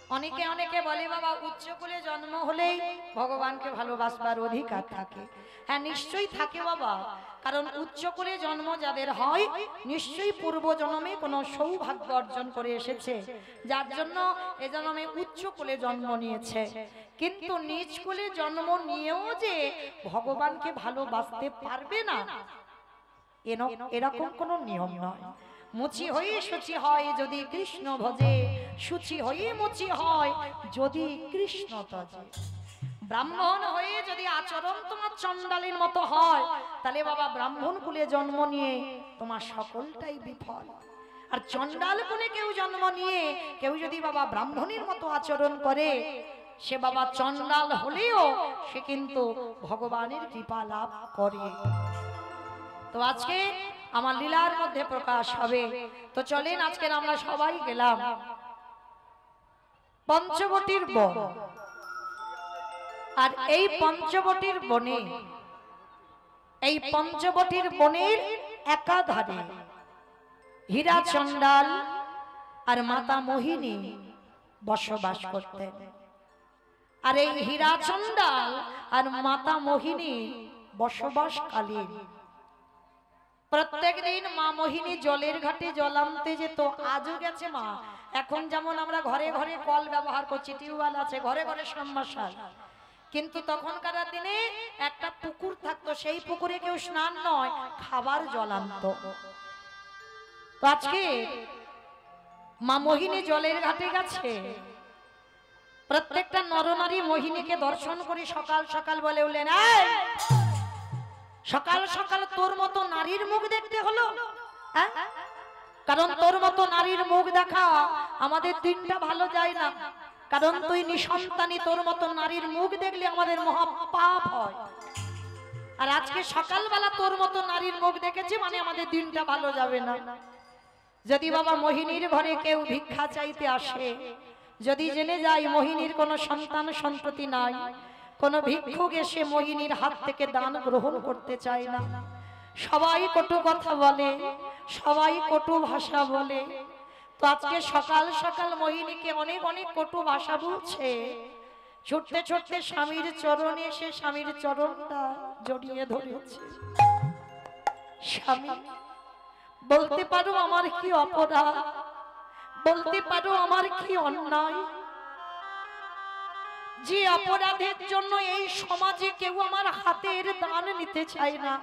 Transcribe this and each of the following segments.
অনেকে অনেকে বলে বাবা উচ্চ কুলে জন্ম হলেই ভগবানকে ভালোবাসবার অধিকার থাকে। হ্যাঁ নিশ্চয়ই থাকে বাবা, কারণ উচ্চ কুলে জন্ম যাদের হয় নিশ্চয়ই পূর্ব জন্মে কোনো সৌভাগ্য অর্জন করে এসেছে, যার জন্য এ জন্মে উচ্চ কুলে জন্ম নিয়েছে। কিন্তু নিচ কুলে জন্ম নিয়েও যে ভগবানকে ভালোবাসতে পারবে না এরকম কোনো নিয়ম নয়। মুচি হয়ে শুচি হয় যদি কৃষ্ণ ভজে, শুচি হয়ে মুচি হয় যদি কৃষ্ণ তজে। ব্রাহ্মণ হয়ে যদি আচরণ তোমার চণ্ডালীর মতো হয়, তাহলে বাবা ব্রাহ্মণ কুলে জন্ম নিয়ে তোমার সকলটাই বিফল। আর চণ্ডাল কুলে কেউ জন্ম নিয়ে কেউ যদি বাবা ব্রাহ্মণের মতো আচরণ করে, সে বাবা চণ্ডাল হলেও সে কিন্তু ভগবানের কৃপা লাভ করে। তো আজকে আমার লীলার মধ্যে প্রকাশ হবে। তো চলেন আজকে আমরা সবাই গেলাম পঞ্চবটির বন। আর এই পঞ্চবটির বনে, এই পঞ্চবটির বনের একাধারে হীরা চণ্ডাল আর মাতা মোহিনী বসবাস করতেন। আর এই হীরা চণ্ডাল আর মাতা মোহিনী বসবাসকালীন প্রত্যেক দিন মা মোহিনী জলের ঘাটে জল আনতে যেত। আজও গেছে মা। এখন যেমন আমরা ঘরে ঘরে কল ব্যবহার করছি, টিউবওয়েল আছে, ঘরে ঘরে সাবমার্শাল, কিন্তু তখনকার দিনে একটা পুকুর থাকতো, সেই পুকুরে কেউ স্নান নয় খাবার জল আনতো। তো আজকে মা মোহিনী জলের ঘাটে গেছে। প্রত্যেকটা নরনারী মোহিনীকে দর্শন করে সকাল সকাল বলে উঠলেন, এই সকাল সকাল তোর মতো নারীর মুখ দেখতে হলো? কারণ তোর মতো নারীর মুখ দেখা আমাদের দিনটা ভালো যায় না, কারণ তুই নিঃসন্তানী, তোর মতো নারীর মুখ দেখলে আমাদের মহা পাপ হয়। আর আজকে সকালবেলা তোর মতো নারীর মুখ দেখেছি মানে আমাদের দিনটা ভালো যাবে না। যদি বাবা মোহিনীর ঘরে কেউ ভিক্ষা চাইতে আসে, যদি জেনে যায় মোহিনীর কোনো সন্তান সন্ততি নাই, কোনো ভিক্ষুক এসে মোহিনীর হাত থেকে দান গ্রহণ করতে চায় না, সবাই কটু কথা বলে, সবাই কটু ভাষা বলে। তো আজকে সকাল সকাল মোহিনীকে অনেক অনেক কটু ভাষা বলছে। ছুটতে ছুটতে স্বামীর চরণে এসে স্বামীর চরণটা জড়িয়ে ধরেছে। স্বামী, বলতে পারো আমার কি অপরাধ, বলতে পারো আমার কি অন্যায়, যে অপরাধের জন্য এই সমাজে কেউ আমার হাতের দান নিতে চায় না,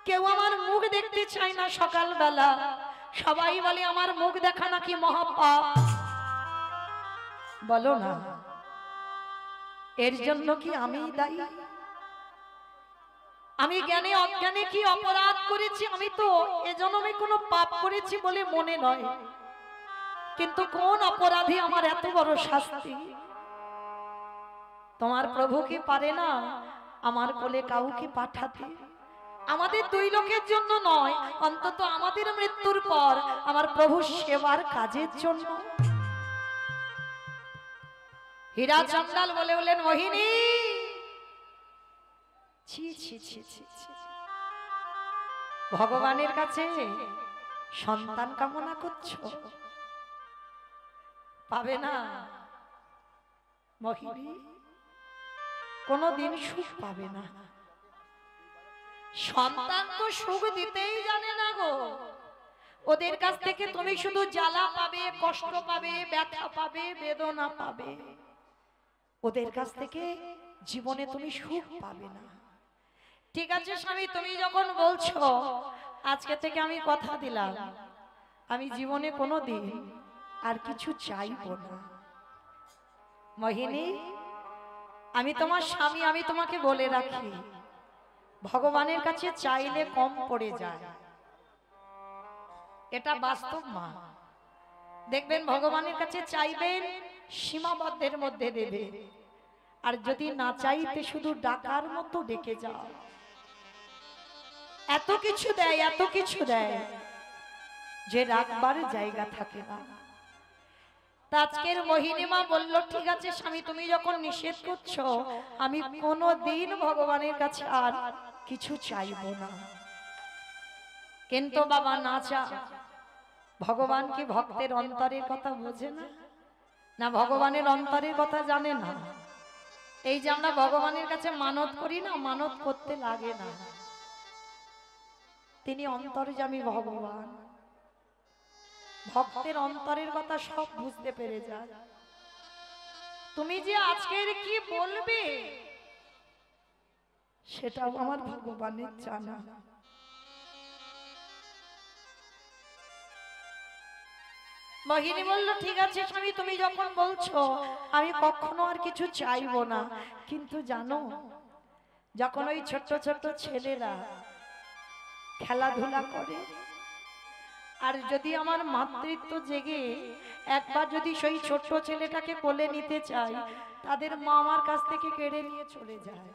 কেউ আমার মুখ দেখতে চায় না। সকালবেলা সবাই বলে আমার মুখ দেখা নাকি মহাপাপ। বলো না, এর জন্য কি আমি দায়ী? আমি জ্ঞানে অজ্ঞানে কি অপরাধ করেছি? আমি তো এজন্যই কোনো পাপ করেছি বলে মনে নয়, কিন্তু কোন অপরাধী আমার এত বড় শাস্তি? তোমার প্রভু কি পারে না আমার কোলে কাউকে পাঠাতে? আমাদের দুই লোকের জন্য নয়, অন্তত আমাদের মৃত্যুর পর আমার প্রভু সেবার কাজের জন্য। হীরা চণ্ডাল বলে বলেন, মোহিনী ছি ছি ছি ছি ছি, ভগবানের কাছে সন্তান কামনা করছো, পাবে না। মোহিনী কোনদিন সুখ পাবে না। সন্তান তো সুখ দিতেই জানে না গো, ওদের কাছ থেকে তুমি শুধু জ্বালা পাবে, কষ্ট পাবে, ব্যথা পাবে, বেদনা পাবে। ওদের কাছ থেকে জীবনে তুমি সুখ পাবে না। ঠিক আছে স্বামী, তুমি যখন বলছো, আজকে থেকে আমি কথা দিলাম আমি জীবনে কোনোদিন আর কিছু চাইবো না। মোহিনী, আমি তোমার স্বামী, আমি তোমাকে বলে রাখি, ভগবানের কাছে চাইলে কম পড়ে যায়, এটা বাস্তব মা। দেখবেন ভগবানের কাছে চাইবেন সীমাবদ্ধের মধ্যে দেবে, আর যদি না চাইতে শুধু ডাকার মতো ডেকে যাও, এত কিছু দেয়, এত কিছু দেয় যে রাখবার জায়গা থাকে না। আজকের মোহিনী মা বলল, ঠিক আছে স্বামী, তুমি যখন নিষেধ করছো, আমি কোনোদিন ভগবানের কাছে আর কিছু চাইবো না। কিন্তু বাবা না চা, ভগবান কি ভক্তের অন্তরের কথা বোঝে না? না ভগবানের অন্তরের কথা জানে না। এই যে আমরা ভগবানের কাছে মানত করি না, মানত করতে লাগে না, তিনি অন্তর্যামী ভগবান। ভক্তের অন্তরের কথা সব বুঝতে পেরে যায়। তুমি যে আজকের কি বলবে সেটাও আমার ভগবানের জানা। মোহিনী বলল, ঠিক আছে স্বামী, তুমি যখন বলছো আমি কখনো আর কিছু চাইবো না। কিন্তু জানো, যখন ওই ছোট্ট ছোট্ট ছেলেরা খেলাধুলা করে, আর যদি আমার মাতৃত্ব জেগে একবার যদি সেই ছোট্ট ছেলেটাকে কোলে নিতে চাই, তাদের মা আমার কাছ থেকে কেড়ে নিয়ে চলে যায়।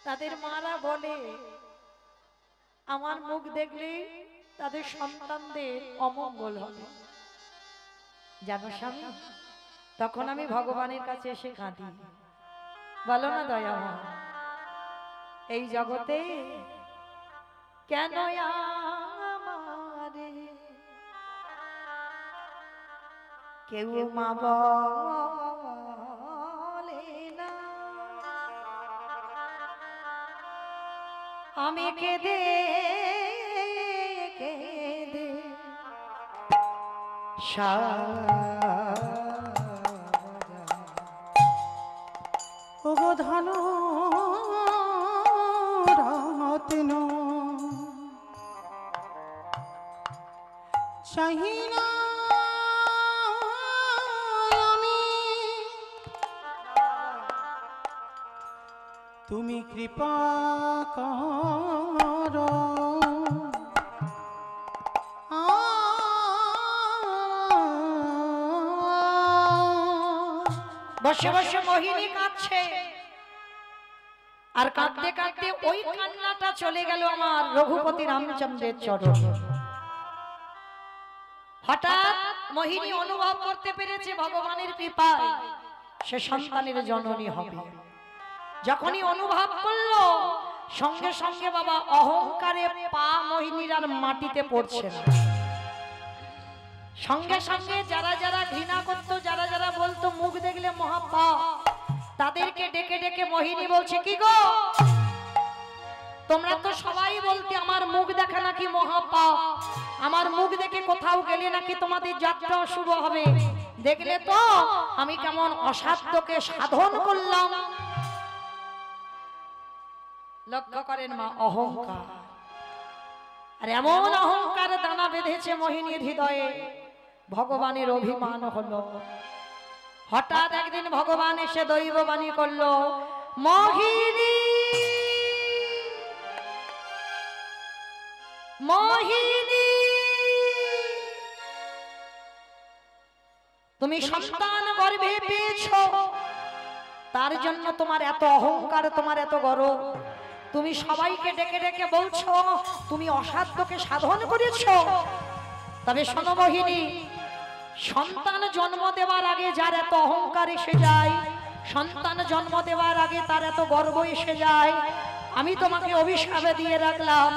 তাদের মারা বলে, আমার মুখ দেখলে তাদের সন্তানদের অমঙ্গল হবে। জানো স্বামী, তখন আমি ভগবানের কাছে এসে কাঁদি। বলো না দয়াময়, এই জগতে কেন আমারে কেউ মা বলে না, আমি কেঁদে কেঁদে ওগো ধন রত্ন চাহিনা আমি, তুমি কৃপা করো। বসে বসে মোহিনী কাঁদছে, আর কাঁদতে কাঁদতে ওই কান্নাটা চলে গেল আমার রঘুপতি রামচন্দ্রের চরণ। হঠাৎ মোহিনী অনুভব করতে পেরেছে ভগবানের কৃপায় সে সন্তানের জননী হবে। যখনই অনুভব করলো, সঙ্গে সঙ্গে বাবা অহংকারে পা মোহিনীর আর মাটিতে পড়ছে না। সঙ্গে সঙ্গে যারা যারা ঘৃণা করতো, যারা যারা বলতো মুখ দেখলে মহাপাপ, তাদেরকে ডেকে ডেকে মোহিনী বলছে, কি গো, তোমরা তো সবাই বলতে আমার মুখ দেখা নাকি মহাপাপ, আমার মুখ দেখে কোথাও গেলে নাকি তোমাদের যাত্রা শুভ হবে। দেখলে তো আমি কেমন অসাধ্যকে সাধন করলাম। লক্ষ্য করেন মা, অহংকার, আর এমন অহংকার দানা বেঁধেছে মোহিনীর হৃদয়ে, ভগবানের অভিমান হলো। হঠাৎ একদিন ভগবান এসে দৈববাণী করলো, মোহিনী মোহিনী, তুমি সন্তান গর্ভে পেয়েছো, তার জন্য তোমার এত অহংকার, তোমার এত গর্ব। তুমি সবাইকে ডেকে ডেকে বলছো তুমি অসাধ্যকে সাধন করেছো। তবে শোনো মোহিনী, সন্তান জন্ম দেওয়ার আগে যার এত অহংকার এসে যায়, সন্তান জন্ম দেওয়ার আগে তার এত গর্ব এসে যায়, আমি তোমাকে অভিশাপে দিয়ে রাখলাম,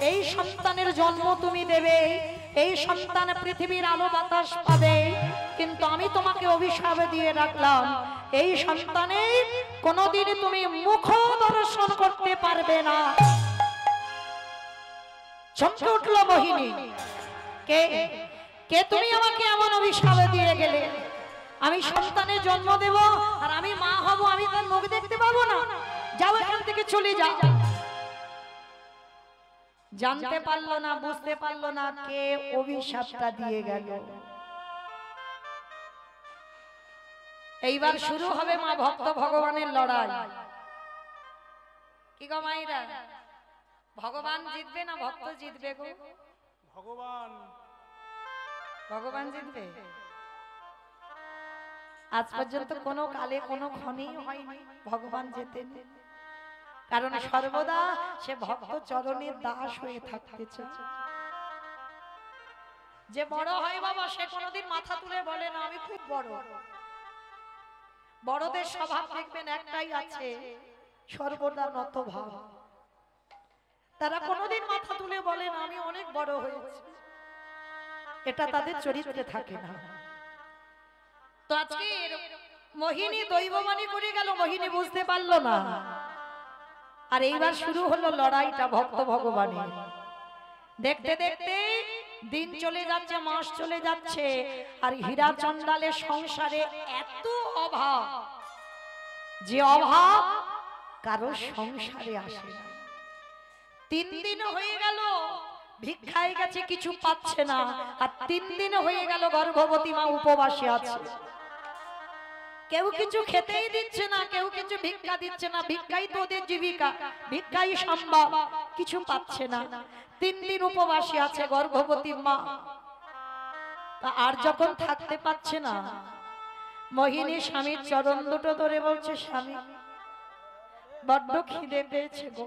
এই সন্তানের জন্ম তুমি দেবে, এই সন্তান পৃথিবীর আলো বাতাস পাবে, কিন্তু আমি তোমাকে অভিশাপে দিয়ে রাখলাম, এই সন্তানের কোনোদিন তুমি মুখ দর্শন করতে পারবে না। চমকে উঠল মোহিনী, কে কে তুমি আমাকে এমন অভিশাপে দিয়ে গেলে? আমি সন্তানের জন্ম দেব আর আমি মা হব, আমি তার মুখ দেখতে পাবো না? যাও এখান থেকে, চলে যাও। জানতে পারলো না, বুঝতে পারলো না কে অভিশাপটা দিয়ে গেল। এইবার শুরু হবে মা ভক্ত ভগবানের লড়াই। কি গো মাইরা, ভগবান জিতবে না ভক্ত জিতবে গো? ভগবান ভগবান জিতবে। আজ পর্যন্ত কোনো কালে কোনো ক্ষণেই হয়নি ভগবান জেতেন, কারণ সর্বদা সে ভক্ত চরণের দাস হয়ে থাকতে চায়। যে বড় হয় বাবা, সে কোনোদিন মাথা তুলে বলে না আমি খুব বড়। বড়দের স্বভাব দেখবেন একটাই আছে, সর্বদা নত ভাব। তারা কোনোদিন মাথা তুলে বলে না আমি অনেক বড় হয়েছি। এটা তাদের চরিত্রে থাকে না। তো আজকে মোহিনী দৈববাণী করে গেল, মোহিনী বুঝতে পারলো না। আর এইবার শুরু হলো লড়াইটা ভক্ত ভগবানের। দেখতে দেখতে দিন চলে যাচ্ছে, মাস চলে যাচ্ছে, আর হীরা চন্ডালের সংসারে এত অভাব, যে অভাব কারো সংসারে আসে না। 3 দিন হয়ে গেল ভিক্ষায় গেছে, কিছু পাচ্ছে না। আর 3 দিন হয়ে গেল গর্ভবতী মা উপবাসে আছে, কেউ কিছু খেতেই দিচ্ছে না, কেউ কিছু ভিক্ষা দিচ্ছে না। ভিক্ষাই তো ওদের জীবিকা, ভিক্ষাই সম্ভব, কিছু পাচ্ছে না। 3 দিন উপবাসে আছে গর্ভবতী মা। আর যখন থাকতে পাচ্ছে না, মোহিনী স্বামীর চরণ দুটো ধরে বলছে, স্বামী বড্ড খিদে পেয়েছে গো,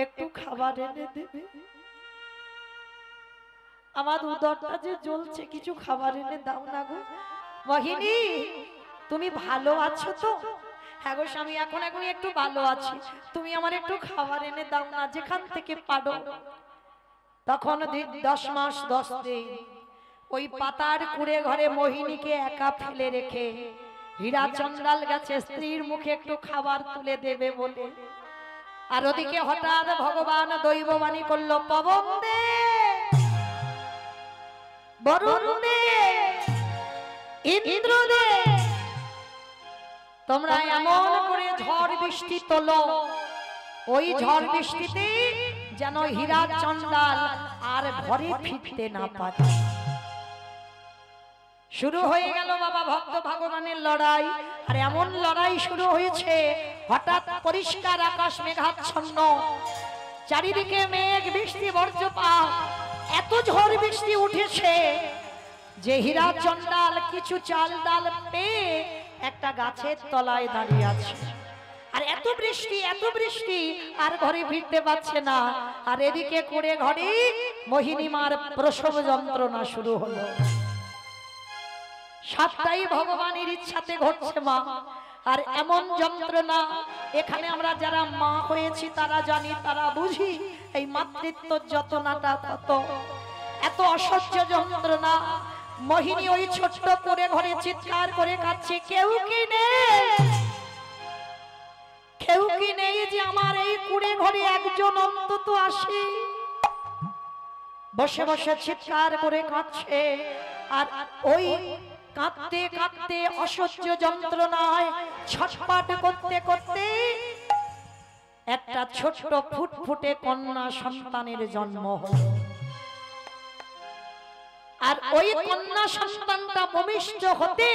একটু খাবার এনে দেবে, আমার উদরটা যে জ্বলছে, কিছু খাবার এনে দাও না গো। মোহিনী তুমি ভালো আছো তো? হ্যাঁ গো স্বামী, এখন একটু ভালো আছি, তুমি আমার একটু খাবার এনে দাও না, যেখান থেকে পারো। তখন 10 মাস 10 দিন ওই পাতার কুড়ে ঘরে মোহিনীকে একা ফেলে রেখে হীরা চন্ডাল গেছে স্ত্রীর মুখে একটু খাবার তুলে দেবে বলে। আর ওদিকে হঠাৎ ভগবান দৈববাণী করলো, পবন দে, বরুণ দে, ইন্দ্র দে, তোমরা এমন করে ঝড় বৃষ্টি তোলো, ওই ঝড় বৃষ্টিতে যেন হীরা চন্ডাল আর ঘরে ফিরতে না পারে। শুরু হয়ে গেল বাবা ভক্ত ভগবানের লড়াই। আর এমন লড়াই শুরু হয়েছে, হঠাৎ পরিষ্কার আকাশ মেঘাচ্ছন্ন, চারিদিকে মেঘ, বৃষ্টি, বজ্রপাত, এত ঝড় বৃষ্টি উঠেছে যে হীরা চন্ডাল কিছু চাল ডাল পেয়ে একটা গাছের তলায় দাঁড়িয়ে আছে। আর এত বৃষ্টি, আর ঘরে ফিরতে পারছে না। আর এদিকে কুড়ে ঘরে মোহিনী মার প্রসব যন্ত্রণা শুরু হলো। সবটাই ভগবানের ইচ্ছাতে ঘটছে মা। আর এমন যন্ত্রণা, এখানে আমরা যারা মা হয়েছি তারা জানি, তারা বুঝি এই মাতৃত্ব যন্ত্রণাটা কত, এত অসহ্য যন্ত্রণা। মোহিনী ওই ছোট্ট করে ঘরে চিৎকার করে কাঁদছে, কেউ কি নেই যে আমার এই কুড়ে ঘরে একজন অন্তত আসে। বসে বসে চিৎকার করে কাঁদছে। আর ওই কাঁদতে কাঁদতে অসহ্য যন্ত্রণায় ছটফট করতে করতে একটা ছোট্ট ফুটফুটে কন্যা সন্তানের জন্ম হলো। আর ওই কন্যা সন্তানটা ভূমিষ্ঠ হতে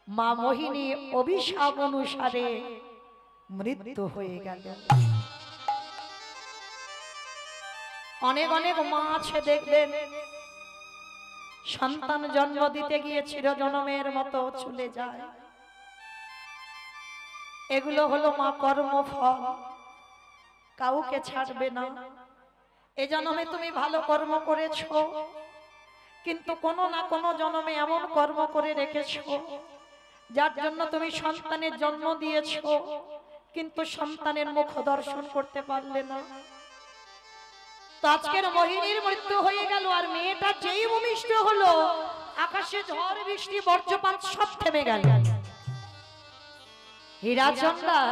মা মোহিনী অভিশাপ অনুসারে মৃত্যু হয়ে গেল। অনেক মা আছে দেখবেন, সন্তান জন্ম দিতে গিয়ে চিরজন্মের মতো চলে যায়। এগুলো হলো মা কর্মফল, কাউকে ছাড়বে না। এ জন্মে তুমি ভালো কর্ম করেছো, কিন্তু কোনো না কোনো জন্মে এমন কর্ম করে রেখেছো যার জন্য তুমি সন্তানের জন্ম দিয়েছো, কিন্তু সন্তানের মুখ দর্শন করতে পারলে না। তো আজকের মোহিনীর মৃত্যু হয়ে গেল। আর মেয়েটা যেই ভূমিষ্ঠ হলো, আকাশে ঝড় বৃষ্টি বজ্রপাত সব থেমে গেল। হীরা চন্ডাল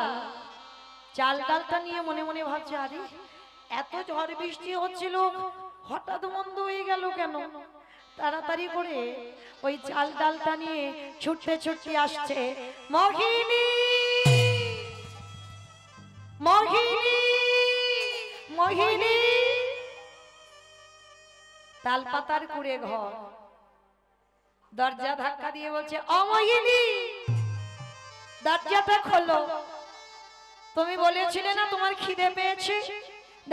চাল ডালটা নিয়ে মনে মনে ভাবছে, আরে এত ঝড় বৃষ্টি হচ্ছিল, হঠাৎ বন্ধ হয়ে গেল কেন? তাড়াতাড়ি করে ওই চাল ডালটা নিয়ে ছুটতে ছুটতে আসছে। মোহিনী, মোহিনী, মোহিনী। তাল পাতার কুড়ে ঘর, দরজা ধাক্কা দিয়ে বলছে, ও মোহিনী দরজাটা খোলো। তুমি বলেছিলে না তোমার খিদে পেয়েছে,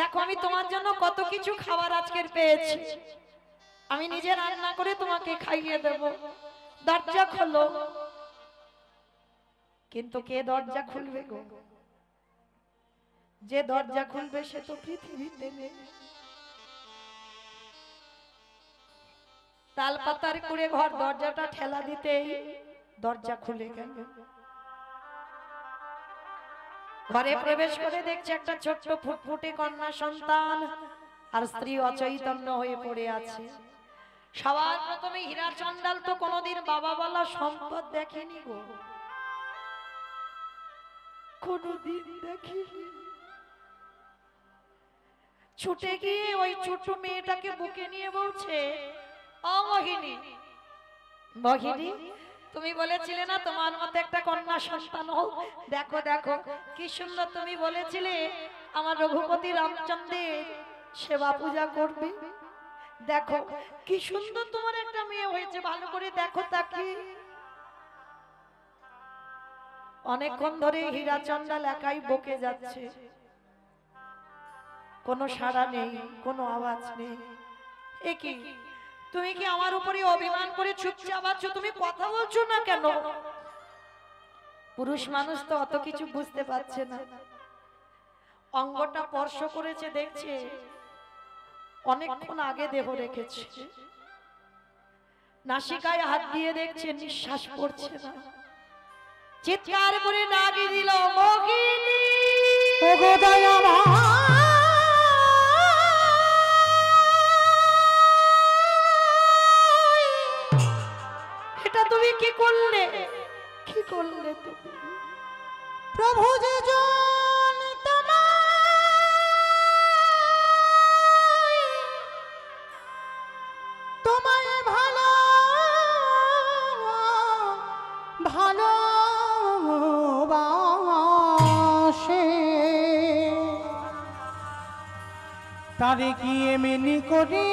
দেখো আমি তোমার জন্য কত কিছু খাবার আজকের পেয়েছি, আমি নিজে রান্না করে তোমাকে খাইয়ে দেব, দরজা খোলো। কিন্তু কে দরজা খুলবে গো? যে দরজা খুলবে সে তো পৃথিবীতে নেই। তাল পাতার কুড়ে ঘর, দরজাটা ঠেলা দিতেই দরজা খুলে গেল। ঘরে প্রবেশ করে দেখছে একটা ছোট্ট ফুটফুটে কন্যা সন্তান আর স্ত্রী অচৈতন্য হয়ে পড়ে আছে। সবার প্রথমে হীরা চন্ডাল তো কোনোদিন বাবা বলা সম্পদ দেখেনি গো, কোনোদিন দেখিনি। ছুটে গিয়ে ওই ছোট মেয়েটাকে বুকে নিয়ে বলছে, ও মোহিনী, মোহিনী, তুমি বলেছিলে না তোমার মতো একটা কন্যা সন্তান হোক, দেখো দেখো কি সুন্দর তুমি বলেছিলে আমার রঘুপতি রামচন্দ্রের সেবা পূজা করবে, দেখো কি সুন্দর তোমার একটা মেয়ে হয়েছে, ভালো করে দেখো তাকে। অনেকক্ষণ ধরে হীরা চন্ডাল একাই বকে যাচ্ছে, কোনো সাড়া নেই, কোনো আওয়াজ নেই। এ কি, তুমি কি আমার উপরে অভিমান করে চুপচাপ আছো, তুমি কথা বলছো না কেন? পুরুষ মানুষ তো অত কিছু বুঝতে পারছে না। অঙ্গটা স্পর্শ করেছে, দেখছে অনেকক্ষণ আগে দেহ রেখেছে, নাসিকায় হাত দিয়ে দেখছে নিঃশ্বাস পড়ছে না। চিৎকার করে ডাকি দিল, মোহিনী, ওগো দয়াময়, এটা তুমি কি করলে, কি করলে তুমি? প্রভু যে জন তোমায় ভালো ভালোবাসে, তারে কি এমনি করে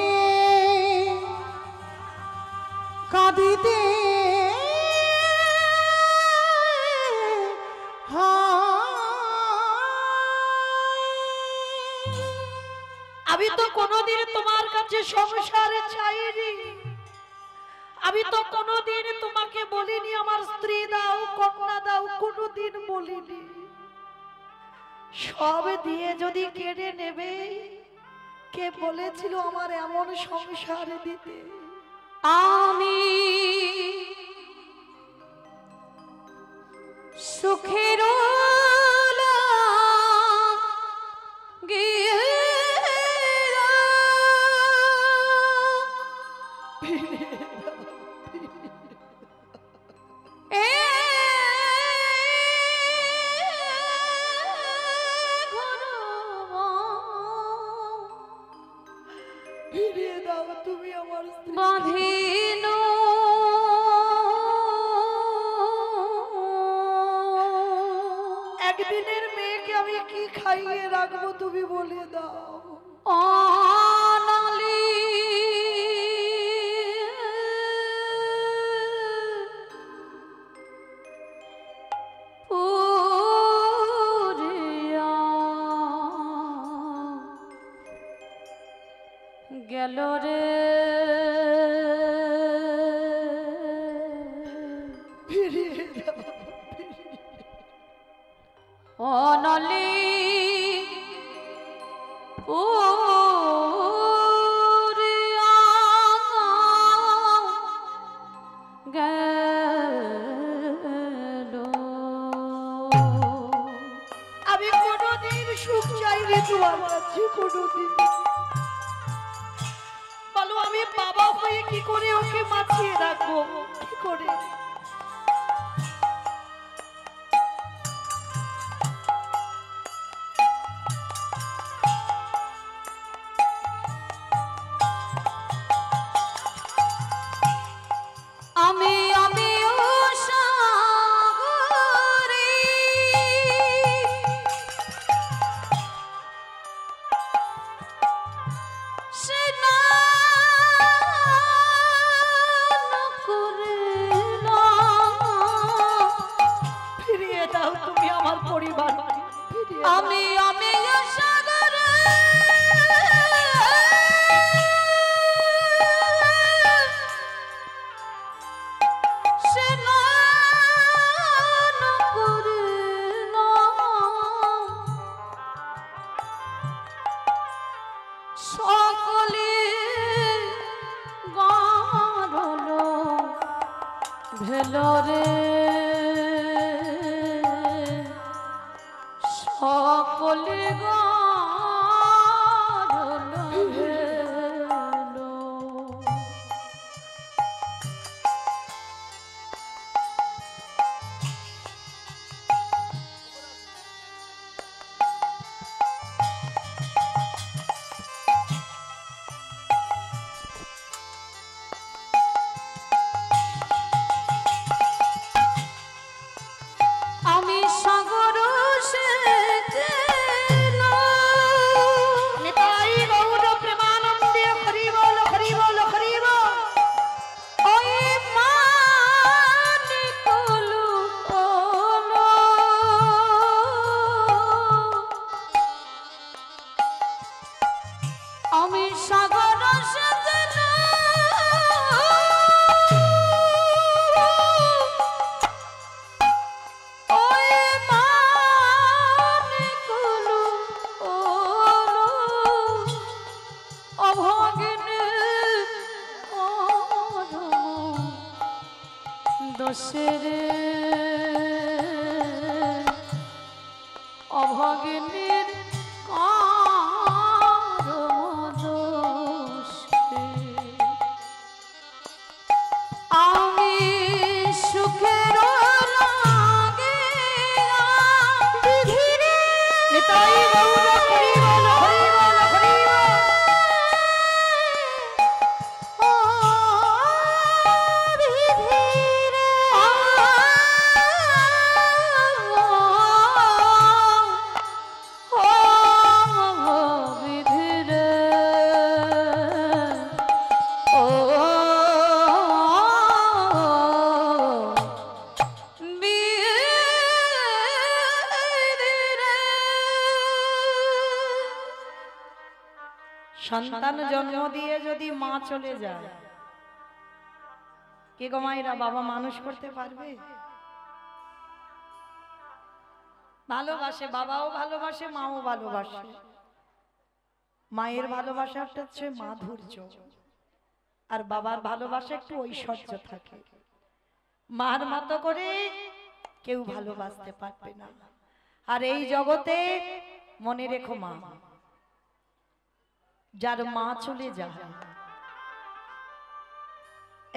কাঁদিতে আমি তো কোনোদিন তোমার কাছে সংসারে চাইনি, আমি তো কোনোদিন তোমাকে বলিনি আমার স্ত্রী দাও, কন্যা দাও, কোনোদিন বলিনি। সব দিয়ে যদি কেড়ে নেবে, কে বলেছিল আমার এমন সংসার দিতে? আমি সুখের ফিরিয়ে দাও তুমি আমার স্ত্রী। বাঁধিল একদিনের মেয়েকে আমি কি খাইয়ে রাখবো তুমি বলে দাও। অনালি পুরিয়া গেল রে, ফিরিয়ে দাও। অনালি পুরিয়া গেল। আমি কোনোদিন সুখ চাইনি তোমার কাছে, কোনোদিন। বলো আমি বাবা হয়ে কি করে ওকে বাঁচিয়ে রাখবো, কি করে? আমি আমি সাগরে স্নান করিলাম। ফিরিয়ে দাও তুমি আমার পরিবার, ফিরিয়ে দাও। আমি আমি সাগরে স্নান করিলাম। সকলে গাঢ় ভেলরে, সকলে গাঢ় দোষের অভাগিনীর দোষে আমি সুখের লাগে বিধিরে নিতাই গৌর হরি বল হরি বল হরি বল। সন্তান জন্ম দিয়ে যদি মা চলে যায়, কে গো মায়েরা বাবা মানুষ করতে পারবে? ভালোবাসে, বাবাও ভালোবাসে, মাও ভালোবাসে। মায়ের ভালোবাসাটা হচ্ছে মাধুর্য, আর বাবার ভালোবাসা একটু ঐশ্বর্য থাকে। মার মতো করে কেউ ভালোবাসতে পারবে না। আর এই জগতে মনে রেখো, মা যার মা চলে যায়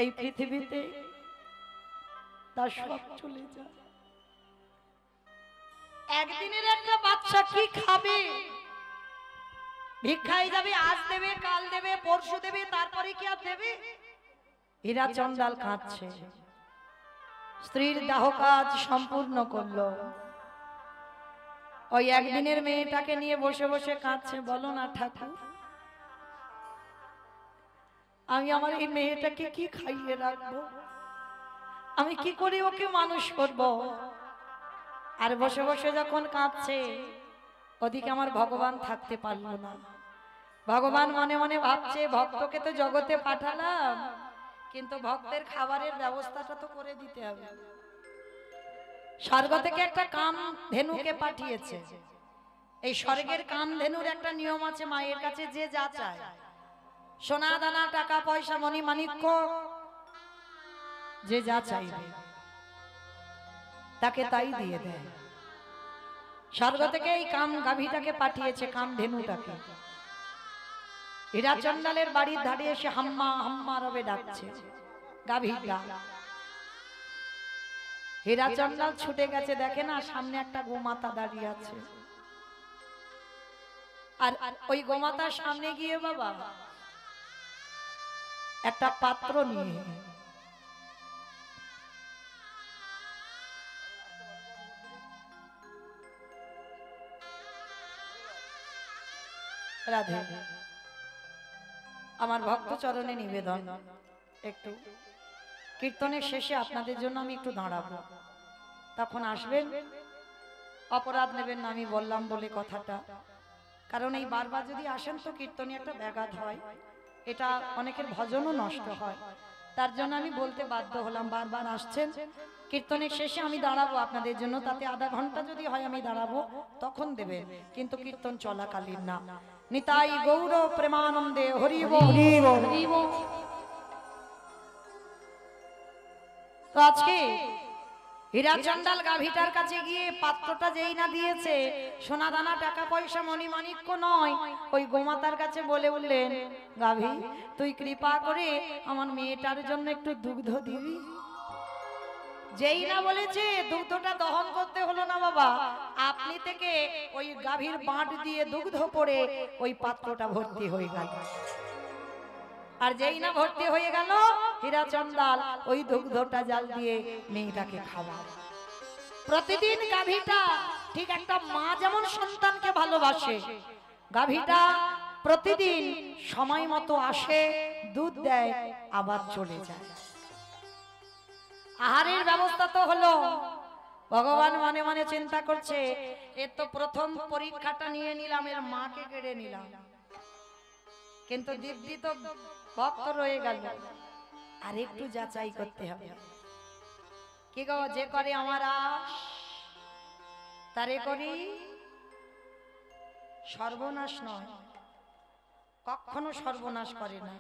এই পৃথিবীতে তার সব চলে যায়। একদিনের একটা বাচ্চা কি খাবে? ভিক্ষায় যাবে, আজ দেবে, কাল দেবে, পরশু দেবে, তারপরে কি আর দেবে? হীরা চন্দাল কাঁদছে, স্ত্রীর দাহ কাজ সম্পূর্ণ করলো, ওই একদিনের মেয়েটাকে নিয়ে বসে বসে কাঁদছে। বলো না ঠাকুর, আমি আমার এই মেয়েটাকে কি খাইয়ে রাখবো? আমি কি করে ওকে মানুষ করব? আর বসে বসে যখন কাঁদছে, ওদিকে আমার ভগবান থাকতে পারলো না। ভগবান মনে মনে ভাবছে, ভক্তকে তো জগতে পাঠালাম, কিন্তু ভক্তের খাবারের ব্যবস্থাটা তো করে দিতে হবে। স্বর্গ থেকে একটা কাম ধেনুকে পাঠিয়েছে। এই স্বর্গের কাম ধেনুর একটা নিয়ম আছে, মায়ের কাছে যে যা চায়, সোনা দানা, টাকা পয়সা, মণি মাণিক্য, যে যা চাইবে তাকে তাই দিয়ে দেয়। স্বর্গ থেকে এই কাম গাভীটাকে পাঠিয়েছে, কাম ধেনুটাকে। হীরা চন্দালের বাড়ির ধারে এসে হাম্মা হাম্মা রবে ডাকছে গাভীটা। হীরা চন্দাল ছুটে গেছে, দেখে না সামনে একটা গোমাতা দাঁড়িয়ে আছে। আর ওই গোমাতার সামনে গিয়ে বাবা একটা পাত্র নিয়ে রাধে, আমার ভক্ত চরণে নিবেদন, একটু কীর্তনের শেষে আপনাদের জন্য আমি একটু দাঁড়াবো, তখন আসবেন। অপরাধ নেবেন না, আমি বললাম বলে কথাটা, কারণ এই বারবার যদি আসেন তো কীর্তনে একটা ব্যাঘাত হয়, এটা অনেকের ভজনও নষ্ট হয়। তার জন্য আমি বলতে বাধ্য হলাম, বারবার আসছেন। কীর্তনের শেষে আমি দাঁড়াবো আপনাদের জন্য, তাতে আধা ঘন্টা যদি হয় আমি দাঁড়াবো, তখন দেবেন, কিন্তু কীর্তন চলাকালীন না। নিতাই গৌর প্রেমানন্দে হরি বল। তো আজকে হীরা চন্দাল গাভীটার কাছে গিয়ে পাত্রটা যেই না দিয়েছে, সোনা দানা, টাকা পয়সা, মণি মাণিক্য নয়, ওই গোমাতার কাছে বলে উঠলেন, গাভী তুই কৃপা করে আমার মেয়েটার জন্য একটু দুগ্ধ দিবি। যেই না বলেছে, দুগ্ধটা দহন করতে হলো না বাবা, আপনি থেকে ওই গাভীর বাঁট দিয়ে দুগ্ধ পড়ে ওই পাত্রটা ভর্তি হয়ে গেল। আর যেই না ভর্তি হয়ে গেল, হীরা চন্দাল ওই দুগ্ধটা জাল দিয়ে মেয়েটাকে খাওয়া। প্রতিদিন গাভীটা ঠিক একটা মা যেমন সন্তানকে ভালোবাসে, গাভীটা প্রতিদিন সময় মতো আসে, দুধ দেয়, আবার চলে যায়। আহারের ব্যবস্থা তো হলো। ভগবান মনে মনে চিন্তা করছে, এর তো প্রথম পরীক্ষাটা নিয়ে নিলাম, এর মাকে কেড়ে নিলাম, কিন্তু দিব্যি তো ভক্ত রয়ে গেল, আর একটু যাচাই করতে হবে। কি গো, যে করে আমার আশ তারে করি সর্বনাশ নয়, কখনো সর্বনাশ করে না।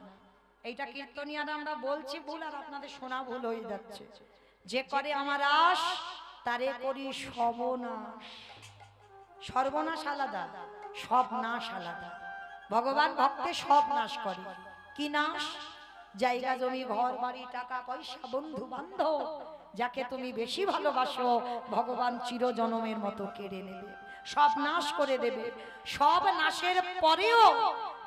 এইটা কীর্তনিয়ারা আমরা বলছি ভুল, আর আপনাদের শোনা ভুল হয়ে যাচ্ছে। যে করে আমার আশ তারে করি সর্বনাশ। সর্বনাশ আলাদা, সব নাশ আলাদা। ভগবান ভক্তের সব নাশ করে। কি নাশ? জায়গা জমি ঘর বাড়ি টাকা পয়সা বন্ধু বান্ধব যাকে তুমি বেশি ভালোবাসো ভগবান চিরজনমের মতো কেড়ে নেবে, সব নাশ করে দেবে। সব নাশের পরেও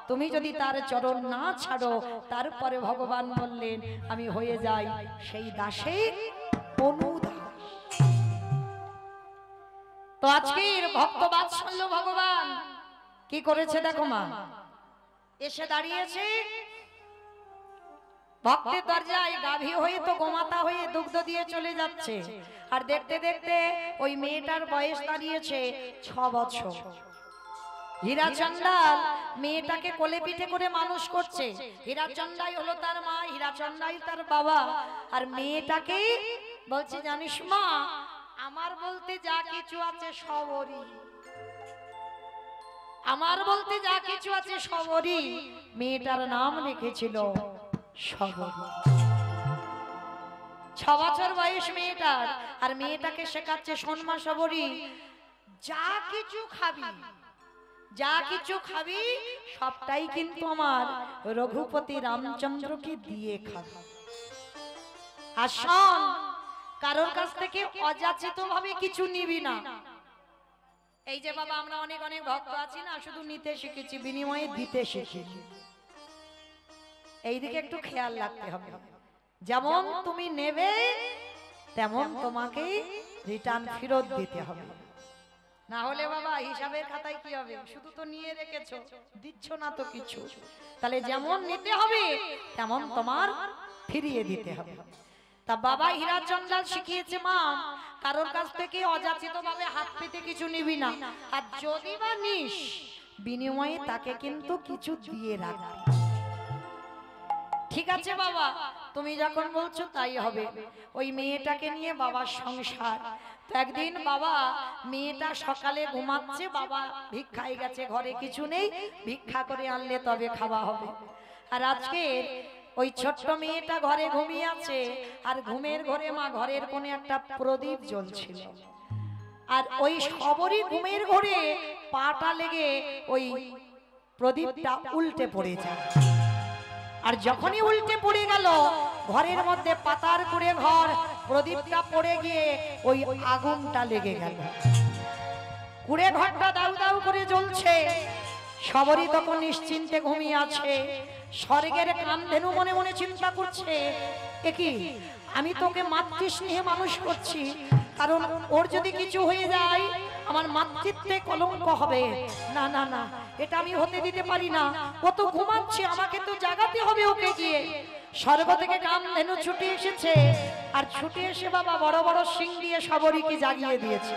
তুমি যদি তার চরণ না ছাড়ো, তারপরে ভগবান বললেন আমি হয়ে যাই সেই দাসের অনুদাস। তো আজকের ভক্ত বাৎসল্য ভগবান কি করেছে দেখো মা, এসে দাঁড়িয়েছে ভক্তের দরজায়, গাভী হয়ে তো গোমাতা হয়ে দুগ্ধ দিয়ে চলে যাচ্ছে। আর দেখতে দেখতে ওই মেয়েটার বয়স দাঁড়িয়েছে 6 বছর। হীরা চন্ডাল মেয়েটাকে কোলে পিঠে করে মানুষ করছে। হীরা চন্ডাই হলো তার মা, হীরা চন্ডাই তার বাবা। আর মেয়েটাকে বলছে জানিস মা, আমার বলতে যা কিছু আছে সবরই, আমার বলতে যা কিছু আছে সবরই। মেয়েটার নাম রেখেছিল সবরী। 6 বছর বয়স মেয়েটার। আর মেয়েটাকে শেখাচ্ছে শোন মা সবরী, যা কিছু খাবি, যা কিছু খাবি সবটাই কিন্তু আমার রঘুপতি রামচন্দ্রকে দিয়ে খাবি। আর শোন, কারোর কাছ থেকে অযাচিত ভাবে কিছু নিবি না। এই যে বাবা আমরা অনেক অনেক ভক্ত আছি না, শুধু নিতে শিখেছি, বিনিময়ে দিতে শিখিনি। এইদিকে একটু খেয়াল রাখতে হবে। যেমন তুমি নেবে তেমন তোমাকে রিটার্ন ফেরত দিতে হবে। না হলে বাবা হিসাবের খাতায় কি হবে? শুধু তো নিয়ে রেখেছো, দিচ্ছ না তো কিছু। তাহলে যেমন নিতে হবে তেমন তোমার ফিরিয়ে দিতে হবে। তা বাবা হীরা চন্ডাল শিখিয়েছে মা, কারোর কাছ থেকে অযাচিত ভাবে হাত পেতে কিছু নিবি না। আর যদি বা নিস, বিনিময়ে তাকে কিন্তু কিছু দিয়ে রাখবি। ঠিক আছে বাবা, তুমি যখন বলছো তাই হবে। ওই মেয়েটাকে নিয়ে বাবার সংসার। তো একদিন বাবা, মেয়েটা সকালে ঘুমাচ্ছে, বাবা ভিক্ষায় গেছে, ঘরে কিছু নেই, ভিক্ষা করে আনলে তবে খাওয়া হবে। আর আজকে ওই ছোট্ট মেয়েটা ঘরে ঘুমিয়ে আছে। আর ঘুমের ঘরে মা ঘরের কোণে একটা প্রদীপ জ্বলছিল। আর ওই সবরই ঘুমের ঘরে পাটা লেগে ওই প্রদীপটা উল্টে পড়ে যায়। আর যখনই উল্টে পড়ে গেল, ঘরের মধ্যে পাতার করে ঘর, প্রদীপটা পড়ে গিয়ে ওই আগুনটা লেগে গেল। কুড়ে ঘরটা দাউ দাউ করে জ্বলছে। সবরই তখন নিশ্চিন্তে ঘুমিয়ে আছে। স্বর্গের কামধেনু মনে মনে চিন্তা করছে, একি আমি তোকে মাতৃস্নেহে মানুষ করছি, কারণ ওর যদি কিছু হয়ে যায় আমার মাতৃত্বে কলঙ্ক হবে। না না না, এটা আমি হতে দিতে পারি না। ও তো ঘুমাচ্ছে, আমাকে তো জাগাতে হবে ওকে গিয়ে। স্বর্গ থেকে কামধেনু ছুটে এসেছে। আর ছুটে এসে বাবা বড় বড় শিং দিয়ে সবরীকে জাগিয়ে দিয়েছে।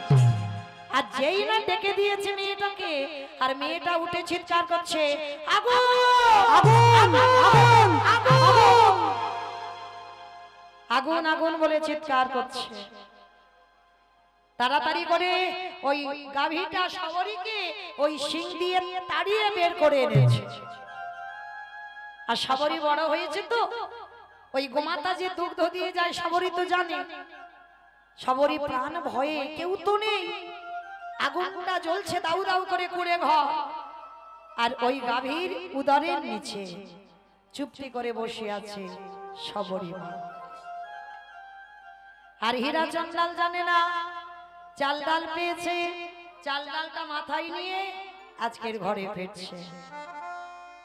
আর যেই না ডেকে দিয়েছে মেয়েটাকে, আর মেয়েটা উঠে চিৎকার করছে, আগুন আগুন আগুন আগুন আগুন আগুন বলে চিৎকার করছে। তাড়াতাড়ি করে ওই গাভীটা সবরীকে ওই শিং দিয়ে তাড়িয়ে বের করে এনেছে। আর সবরী বড় হয়েছে তো, ওই গোমাতা যে দুগ্ধ দিয়ে যায় সবরী তো জানে। সবরী প্রাণ ভয়ে, কেউ তো নেই, আগুনটা জ্বলছে দাউ দাউ করে কুড়ে ঘর। আর ওই গাভীর উদরের নিচে চুপটি করে বসে আছে সবরী মা। আর হীরা চন্ডাল জানে না, চাল ডাল পেয়েছে, চাল ডালটা মাথায় নিয়ে আজকের ঘরে ফিরছে।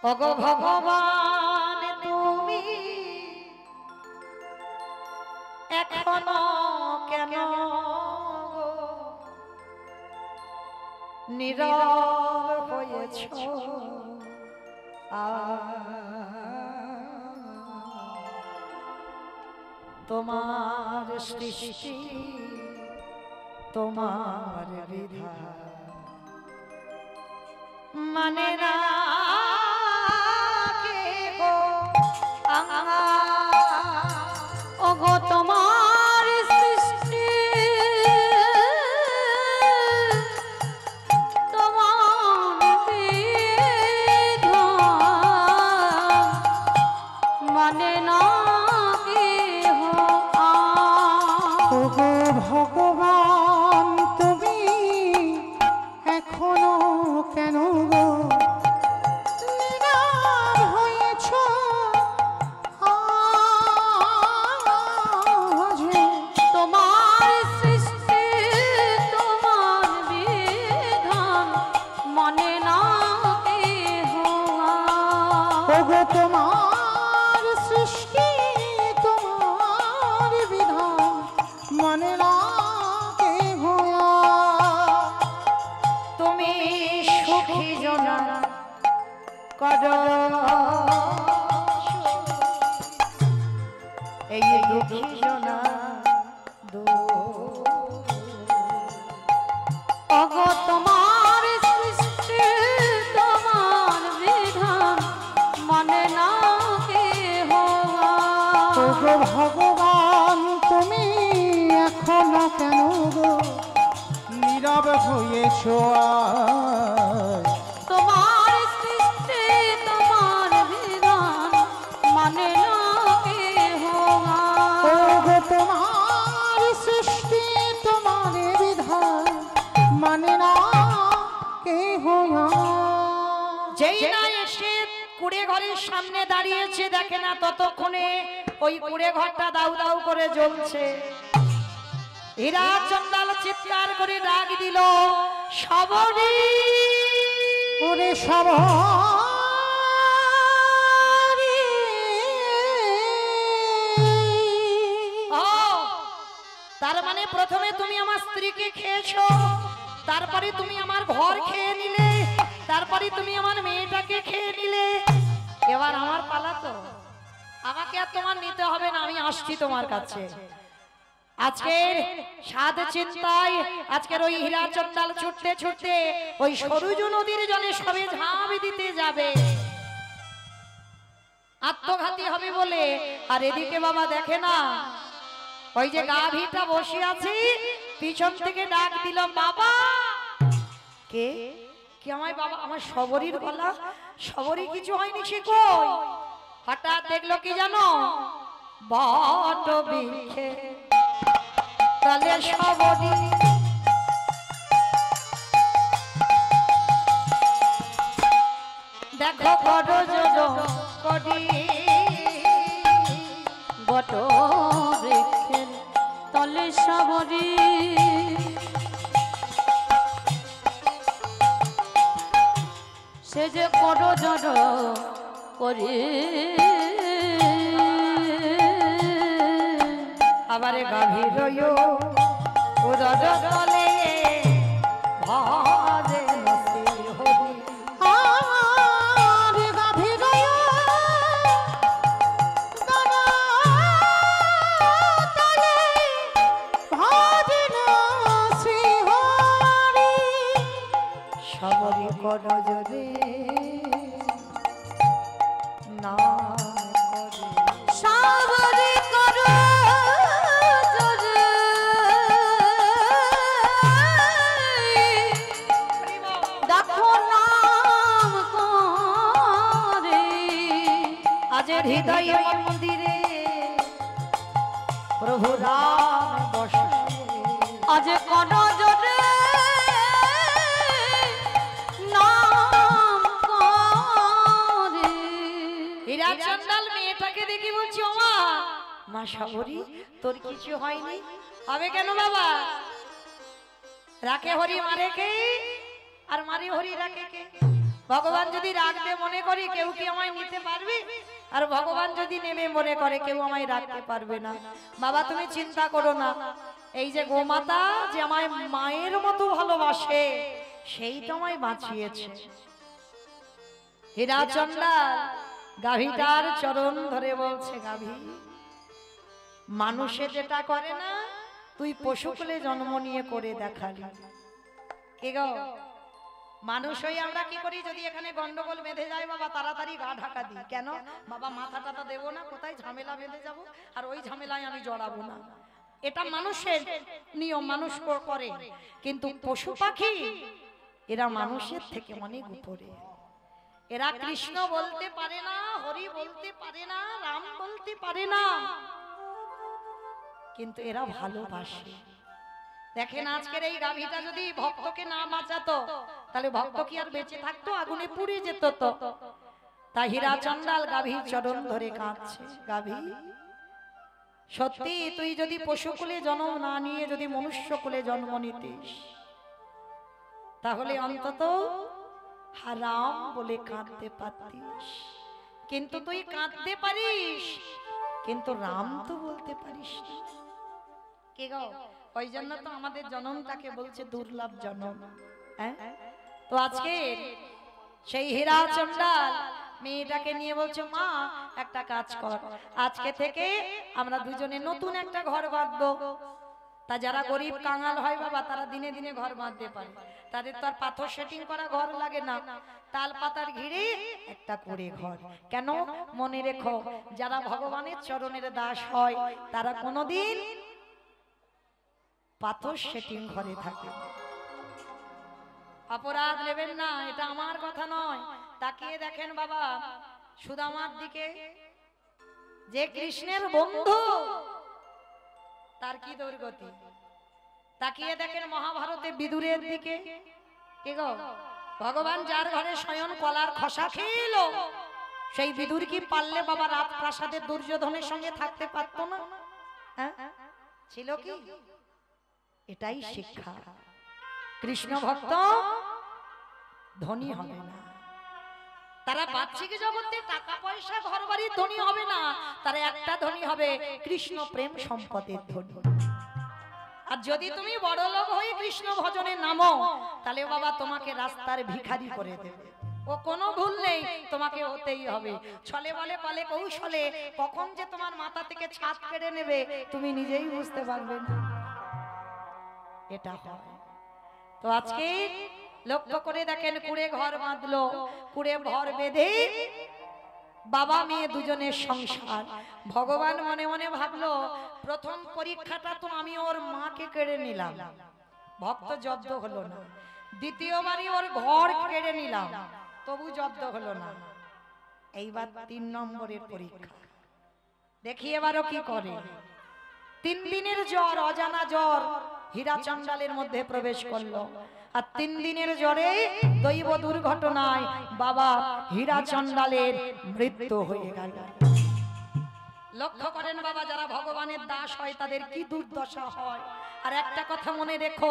ওগো ভগবান তুমি এখনো কেন নীরব হয়েছ? তোমার সৃষ্টি, তোমার বিধান মানে না কে গো ওগো তোমার সৃষ্টি, তোমার বিধান মানে না কেহ ভগবান তুমি এখনো কেন গো নীরব হয়েছ আজ? তোমার সৃষ্টি তোমার বিধান মনে না কেহ ওগো তোমার সৃষ্টি তোমার বিধান মনে রাখে ভয়া। তুমি সুখী জনা কর এই দুঃখী জনা ওগো তোমার সৃষ্টি তোমার বিধান মনে না কেহ ওগো ভগবান তুমি এখনো কেন গো নীরব হয়েছ আজ? তোমার সৃষ্টি তোমার বিধান মানে না কেহ ওগো তোমার সৃষ্টি তোমার বিধান মানে না কেহ যেই না এসে কুড়ে ঘরের সামনে দাঁড়িয়েছে দেখে না ততক্ষণে ওই কুড়ে ঘরটা দাউ দাউ করে জ্বলছে। হীরা চন্দাল চিৎকার করে ডাক দিল সবরি ওরে সবারি ও তার মানে প্রথমে তুমি আমার স্ত্রীকে খেয়েছো, তারপরে তুমি আমার ঘর খেয়ে নিলে, তারপরে তুমি আমার মেয়েটাকে খেয়ে নিলে, এবার আমার পালা তো, আমাকে আর তোমার নিতে হবে না, আমি আসছি তোমার কাছে। আজকের সাধ চিন্তায় আজকের ওই হীরা চন্দাল ছুটতে ছুটতে ওই সরুজু নদীর জলে সবে ঝাঁপ দিতে যাবে, আত্মঘাতী হবে বলে। আর এদিকে বাবা দেখে না ওই যে গাভীটা বসে আছে, পিছন থেকে ডাক দিল বাবা। কে কি আমায় বাবা? আমার সবরীর গলা, সবরী কিছু হয়নি, সে কই? হঠাৎ দেখলো কি জানো, বট বৃক্ষে তলে সবরী। দেখো বড় জোর করি বট বৃক্ষের তলে সবরি সে যে বড় জড় করি আবারে গাভীর উদর তলে ভজে নসি হরি। আর গাভীর দানা তলে ভাজন শ্রীহরি। সবরি কর জরে না করে সবরি করো জোরে দেখো নাম করে আজের হৃদয় মন্দিরে প্রভু রাম বসে। আজ কোন জোরে নাম করে হীরা চন্দাল মেয়েটাকে দেখি বলছি ও মা, মা সবরি তোর কিছু হয়নি? হবে কেন বাবা? রাখে হরি মারে কে, আর মারে হরি রাখে কে? ভগবান যদি রাখতে মনে করে কেউ কি আমায় নিতে পারবে? আর ভগবান যদি নেবে মনে করে কেউ আমায় রাখতে পারবে না। বাবা তুমি চিন্তা করো না, এই যে গোমাতা যে আমায় মায়ের মতো ভালোবাসে সেই তো আমায় বাঁচিয়েছে। হীরা চন্দাল গাভীটার চরণ ধরে বলছে, গাভী মানুষে যেটা করে না তুই পশুকুলে জন্ম নিয়ে করে দেখালি। কে গো? মানুষ হয়ে আমরা কি করি, যদি এখানে গন্ডগোল বেঁধে যায় বাবা তাড়াতাড়ি গা ঢাকা দিই। কেন বাবা? মাথা টাথা দেবো না, কোথায় ঝামেলা বেঁধে যাব, আর ওই ঝামেলায় আমি জড়াবো না। এটা মানুষের নিয়ম, মানুষ করে। কিন্তু পশু পাখি এরা মানুষের থেকে অনেক উপরে। এরা কৃষ্ণ বলতে পারে না, হরি বলতে পারে না, রাম বলতে পারে না, কিন্তু এরা ভালোবাসে। দেখেন আজকের এই গাভীটা যদি ভক্তকে না বাঁচাতো তাহলে ভক্ত কি আর বেঁচে থাকতো? আগুনে পুড়ে যেত তো। তাই হীরা চন্ডাল গাভীর চরণ ধরে কাঁদছে, গাভী সত্যি তুই যদি পশুকুলে জন্ম না নিয়ে যদি মনুষ্য কুলে জন্ম নিতিস তাহলে অন্তত হারাম বলে কাঁদতে পারতিস, কিন্তু তুই কাঁদতে পারিস কিন্তু রাম তো বলতে পারিস না। কে গো? ওই জন্য তো আমাদের জন্মটাকে বলছে দুর্লভ জন্ম। হ্যাঁ, তো আজকে সেই হীরা চন্ডাল মেয়েটাকে নিয়ে বলছে, মা একটা কাজ কর, আজকে থেকে আমরা দুজনে নতুন একটা ঘর বাঁধবো। তা যারা গরিব কাঙাল হয় বাবা, তারা দিনে দিনে ঘর বাঁধতে পারে, তাদের তো আর পাথর সেটিং করা ঘর লাগে না, তাল পাতার ঘিরে একটা করে ঘর। কেন? মনে রেখো, যারা ভগবানের চরণের দাস হয় তারা কোনোদিন পাথর সেটিং ঘরে থাকে। অপরাধ নেবেন না, এটা আমার কথা নয়। তাকিয়ে দেখেন বাবা সুদামার দিকে, যে কৃষ্ণের বন্ধু তার কি দুর্গতি। তাকিয়ে দেখেন মহাভারতে বিদুরের দিকে, কে গো? ভগবান যার ঘরে স্বয়ং কলার খসা খেল, সেই বিদুর কি পারলে বাবা রাত প্রাসাদের দুর্যোধনের সঙ্গে থাকতে পারতো না? হ্যাঁ, ছিল কি? এটাই শিক্ষা। কৃষ্ণ ভক্ত ধনী হবে না, তারা বাহ্যিক জগতে টাকা পয়সা ঘর বাড়ি ধনী হবে না, তারা একটা ধনী হবে, কৃষ্ণ প্রেম সম্পদের ধনী। আর যদি তুমি বড় লোক হয়ে কৃষ্ণ ভজনে নামো তাহলে বাবা তোমাকে রাস্তার ভিখারি করে দেবে, ও কোনো ভুল নেই, তোমাকে হতেই হবে। ছলে বলে কলে কৌশলে কখন যে তোমার মাথা থেকে ছাদ কেড়ে নেবে তুমি নিজেই বুঝতে পারবে না। এটা হয়। তো আজকে লক্ষ্য করে দেখেন, কুড়ে ঘর বাঁধলো, কুড়ে ঘর বেঁধে বাবা মেয়ে দুজনের সংসার। ভগবান মনে মনে ভাবলো, প্রথম পরীক্ষাটা তো আমি ওর মাকে কেড়ে নিলাম, ভক্ত জব্দ হলো না। দ্বিতীয়বারই ওর ঘর কেড়ে নিলাম, তবু জব্দ হলো না। এইবার 3 নম্বরের পরীক্ষা, দেখি এবারও কি করে। 3 দিনের জ্বর, অজানা জ্বর হীরা চন্ডালের মধ্যে প্রবেশ করলো, আর 3 দিনের জ্বরে দৈব দুর্ঘটনায় বাবা হীরা চন্ডালের মৃত্যু হয়ে গেল। লক্ষ্য করেন বাবা, যারা ভগবানের দাস হয় তাদের কি দুর্দশা হয়। আর একটা কথা মনে রেখো,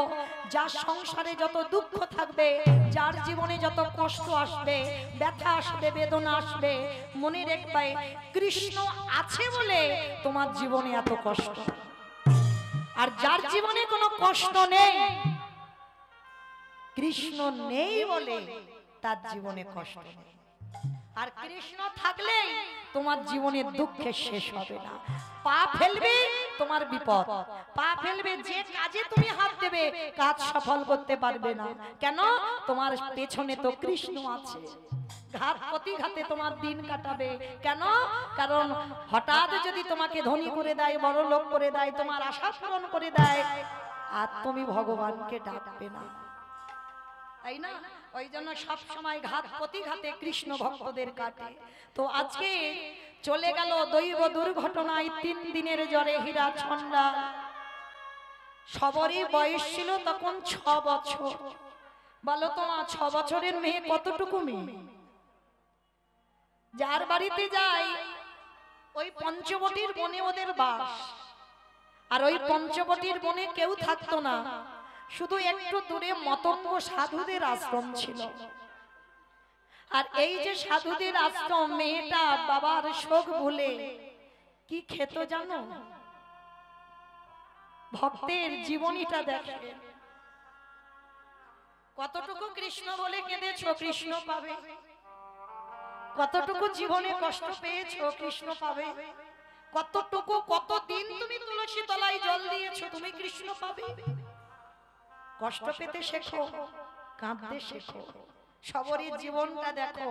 যার সংসারে যত দুঃখ থাকবে, যার জীবনে যত কষ্ট আসবে, ব্যথা আসবে, বেদনা আসবে, মনে রাখবে কৃষ্ণ আছে বলে তোমার জীবনে এত কষ্ট। আর যার জীবনে কোনো কষ্ট নেই, কৃষ্ণ নেই বলে তার জীবনে কষ্ট নেই। আর কৃষ্ণ থাকলে তোমার জীবনের দুঃখে শেষ হবে না। পা ফেলবে তোমার বিপদ, পা ফেলবে যে কাজে তুমি হাত দেবে কাজ সফল করতে পারবে না। কেন? তোমার পেছনে তো কৃষ্ণ আছে, ঘাত প্রতিঘাতে তোমার দিন কাটাবে। কেন? কারণ হঠাৎ যদি তোমাকে ধনী করে দেয়, বড় লোক করে দেয়, তোমার আশা পূরণ করে দেয়, আর তুমি ভগবানকে ডাকবে না, তাই না? ওই জন্য সব সময় ঘাত প্রতিঘাতে কৃষ্ণ ভক্তদের কাটে। তো আজকে চলে গেল দৈব দুর্ঘটনায় 3 দিনের জ্বরে হীরা চন্ডাল। সবরই বয়স ছিল তখন 6 বছর। বলো তো মা, 6 বছরের মেয়ে কতটুকু মেয়ে? যার বাড়িতে যাই ওই পঞ্চবটির বনে ওদের বাস, আর ওই পঞ্চবটির বনে কেউ থাকতো না, শুধু একটু দূরে মতঙ্গ সাধুদের আশ্রম ছিল। আর এই যে সাধুদের আশ্রম, মেয়েটা বাবার শোক ভুলে কি খেত জানো? ভক্তের জীবনীটা দেখে, কতটুকু কৃষ্ণ বলে কেঁদেছো, কৃষ্ণ পাবে। কতটুকু জীবনে কষ্ট পেয়েছো, কৃষ্ণ পাবে। কতটুকু, কতদিন তুমি তুলসী তলায় জল দিয়েছো, তুমি কৃষ্ণ পাবে। কষ্ট পেতে শেখো, কাঁদতে শেখো। সবরের জীবনটা দেখো,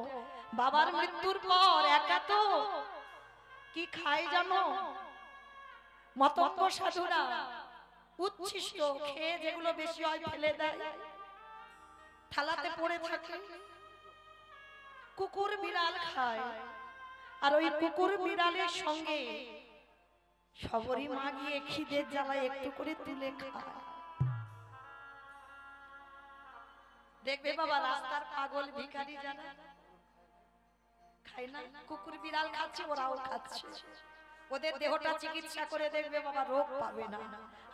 বাবার মৃত্যুর পর একা তো কি খায় জানো? মতঙ্গ সাধুরা উচ্ছিষ্ট খেয়ে যেগুলো বেশি হয় ফেলে দেয়, থালাতে পড়ে থাকে। কুকুর বিড়াল খায়, আর ওই কুকুর বিড়ালের সঙ্গে সবরই মা গিয়ে খিদের জ্বালায় একটু করে তুলে খায়। দেখবে বাবা রাস্তার পাগল ভিখারি যারা খায় না, কুকুর বিড়াল খাচ্ছে ওরাও খাচ্ছে, ওদের দেহটা চিকিৎসা করে দেখবে বাবা রোগ পাবে না।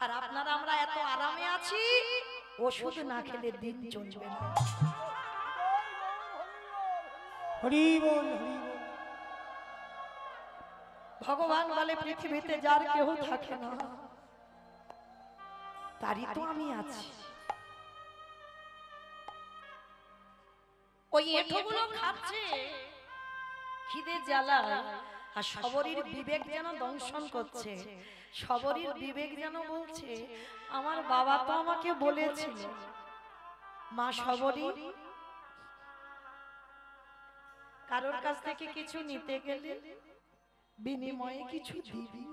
আর আপনারা আমরা এত আরামে আছি, ওষুধ না খেলে দিন চলবে না। হরি বল হরি বল। ভগবান বলে পৃথিবীতে যার কেউ থাকে না তারই তো আমি আছি। ওই এঁঠোগুলো খাচ্ছে খিদে জ্বালায়, আর সবরীর বিবেক যেন দংশন করছে। সবরীর বিবেক যেন বলছে আমার বাবা তো আমাকে বলেছিল মা সবরী, কারোর কাছ থেকে কিছু নিতে গেলে বিনিময়ে কিছু দিবি,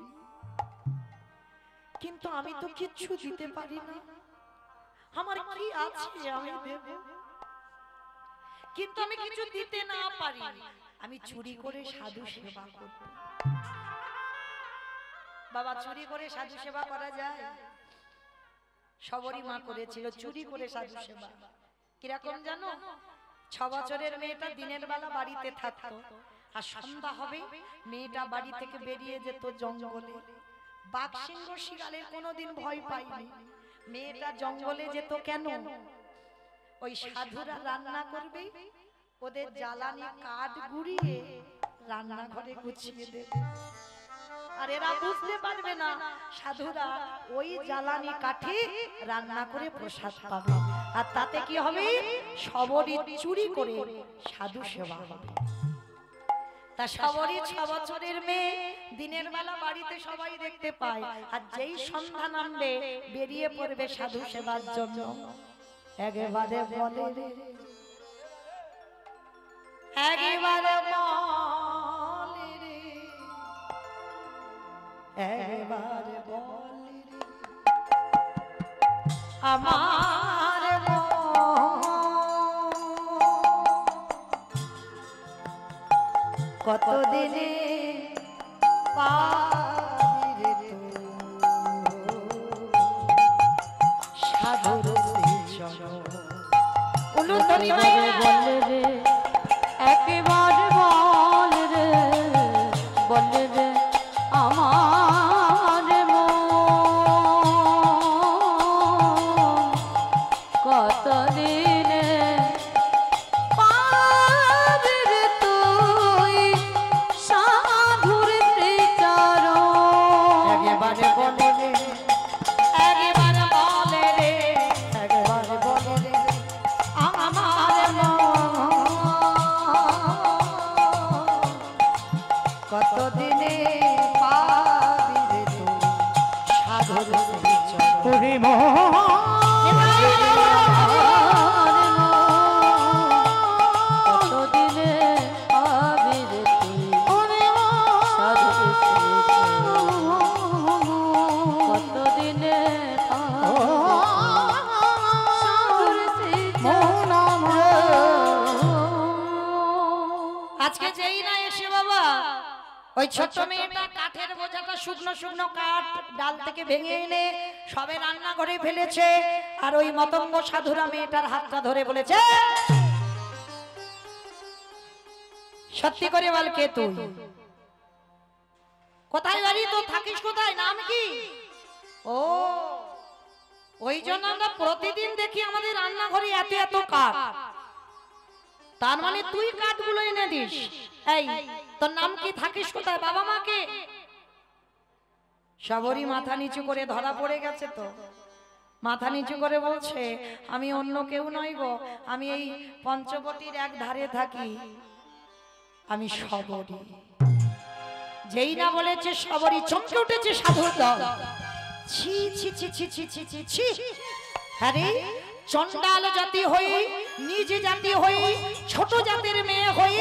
কিন্তু আমি তো কিচ্ছু দিতে পারি না, আমার কি আছে আমি দেব, কিন্তু আমি কিছু দিতে না পারি, আমি চুরি করে সাধু সেবা করব। বাবা চুরি করে সাধু সেবা করা যায়? সবরী মা করেছিল চুরি করে সাধু সেবা। কিরকম জানো? 6 বছরের মেয়েটা দিনের বেলা বাড়িতে থাকতো, আর সন্ধ্যা হবে মেয়েটা বাড়ি থেকে বেরিয়ে যেত জঙ্গলে। বাঘ সিংহ শিয়ালের কোনোদিন ভয় পায়নি। মেয়েটা জঙ্গলে যেত কেন? ওই সাধুরা রান্না করবে, ওদের জ্বালানি কাঠ গুড়িয়ে রান্নাঘরে গুছিয়ে দেবে, আর এরা বুঝতে পারবে না সাধুরা ওই জ্বালানি কাঠে রান্না করে প্রসাদ পাবে, আর তাতে কি হবে? সবরী চুরি করে সাধু সেবা হবে। তা সবরী 6 বছরের মেয়ে দিনের বেলা বাড়িতে সবাই দেখতে পায়, আর যেই সন্ধ্যা নামবে বেরিয়ে পড়বে সাধু সেবার জন্য। একেবারে বলে রে, একেবারে বলে রে, একেবারে বলে রে আমার কতদিনে পাবি রে সাধুর শ্রীচরণ। উলুধ্বনি মাইয়া বলে রে একেবারে বল রে, বলে রে আমার কতদিনে পাবি রে তুই সাধুর শ্রীচরণ। একেবারে বলে রে, একেবারে বলে রে, একেবারে বলে রে আমার কতদিনে পাবি রে তুই সাধুর শ্রীচরণ। হরি মোহ কতদিনে পাবি রে তুই সাধুর শ্রীচরণ। কতদিনে সাধুর শ্রীচরণ। আজকে যেই না এসে বাবা ওই ছোট্ট মেয়েটা কাঠের বোঝাটা শুকনো শুকনো কাঠ ডাল থেকে ভেঙে এনে সবে রান্নাঘরে ফেলেছে, আর ওই মতঙ্গ সাধুরা মেয়েটার হাতটা ধরে বলেছে সত্যি করে বল কে তুই, কোথায় বাড়ি, তো থাকিস কোথায়, নাম কি? ও ওই জন্য আমরা প্রতিদিন দেখি আমাদের রান্নাঘরে এত এত কাঠ, তার মানে তুই কাঠগুলো এনে দিস। এই তোর নাম কি, থাকিস কোথায়, বাবা মাকে? সবরী মাথা নিচু করে ধরা পড়ে গেছে, তো মাথা নিচু করে বলছে আমি অন্য কেউ নই গো, আমি এই পঞ্চবটির এক ধারে থাকি, আমি সবরী। যেই না বলেছে সবরী চমকে উঠেছে সাধুর দল। ছি ছি ছি ছি ছি ছি ছি ছি, আরে চন্ডাল জাতি হই, নিজ জাতি হই, ছোট জাতের মেয়ে হই,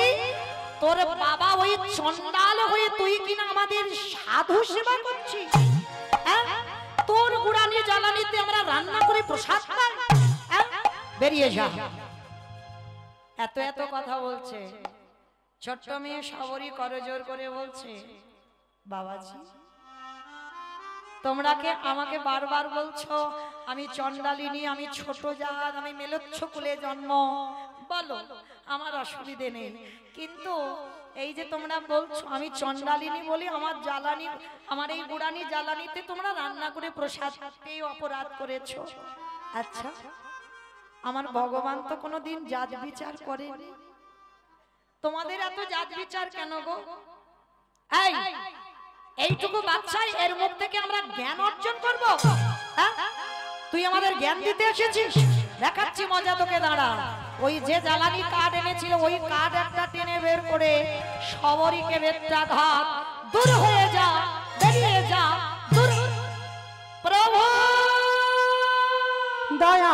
তোর বাবা ওই চন্ডাল হয়ে তুই কিনা আমাদের সাধু সেবা করছিস? তোর গুড়ানি জ্বালানিতে আমরা রান্না করে প্রসাদ পাই? বেরিয়ে যা। এত এত কথা বলছে ছোট্ট মেয়ে সবরী করজোর করে বলছে বাবাজি তোমরা কে আমাকে বারবার বলছো আমি চণ্ডালিনী, আমি ছোট জাত, আমি মেলোচ্ছ কুলে জন্ম, বলো আমার অসুবিধে নেই। কিন্তু এই যে তোমরা বলছো আমি চণ্ডালিনী বলি, আমার জ্বালানি, আমার এই গুড়ানি জ্বালানিতে তোমরা রান্না করে প্রসাদ পেয়ে অপরাধ করেছো। আচ্ছা, আমার ভগবান তো কোনোদিন জাত বিচার করেনি, তোমাদের এত জাত বিচার কেন গো? এই এইটুকু বাচ্চাই এর মুখ থেকে আমরা জ্ঞান অর্জন করব? হ্যাঁ, তুই আমাদের জ্ঞান দিতে এসেছিস? দেখাচ্ছি মজা তোকে, দাঁড়া। ওই যে জ্বালানি কাঠ এনেছিল ওই কাঠ একটা টেনে বের করে সবরীকে বেত্রাঘাত, দূর হয়ে যা, বেরিয়ে যা, দূর। প্রভু দয়া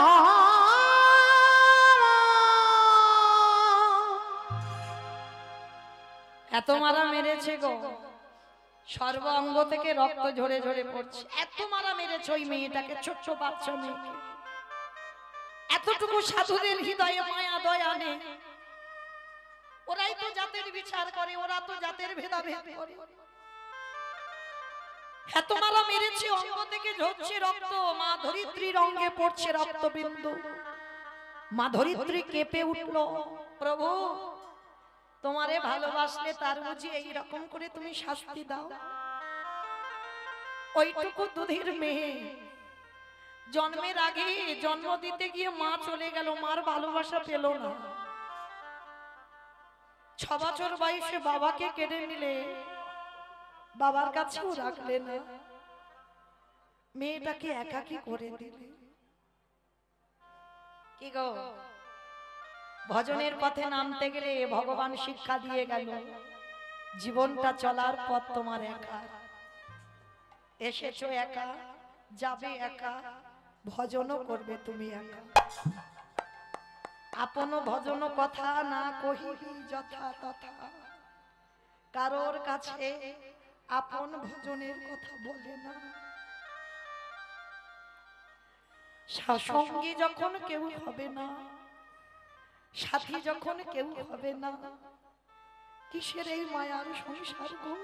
এত মারা মেরেছে গো, সর্ব অঙ্গ থেকে রক্ত ঝরে ঝরে পড়ছে। এত মারা মেরেছে ওই মেয়েটাকে, ছোট্ট বাচ্চা মেয়েকে। এতটুকু সাধুদের হৃদয়ে মায়া দয়া নেই। ওরাই তো জাতের বিচার করে, ওরা তো জাতের ভেদাভেদ করে। এত মারা মেরেছে, অঙ্গ থেকে ঝরছে রক্ত, মা ধরিত্রীর অঙ্গে পড়ছে রক্তবিন্দু। মা ধরিত্রী কেঁপে উঠল, প্রভু তোমারে ভালোবাসলে তার বুঝি এইরকম করে তুমি শাস্তি দাও? ওইটুকু দুধের মেয়ে জন্মের আগে, জন্ম দিতে গিয়ে মা চলে গেল, মার ভালোবাসা পেল না। 6 বছর বয়সে বাবাকে কেড়ে নিলে, বাবার কাছেও রাখলে না, মেয়েটাকে একাকী করে দিলে। কি গো, ভজনের পথে নামতে গেলে ভগবান শিক্ষা দিয়ে গেল, জীবনটা চলার পথ তোমার একা, এসেছো একা, যাবে একা, ভজনও করবে তুমি একা। আপন ভজন কথা না কহিবি যথা তথা, কারোর কাছে আপন ভজনের কথা বলে না। সঙ্গী যখন কেউ হবে না, সাথী যখন কেউ হবে না, কিসের এই মায়ার সংসার গো?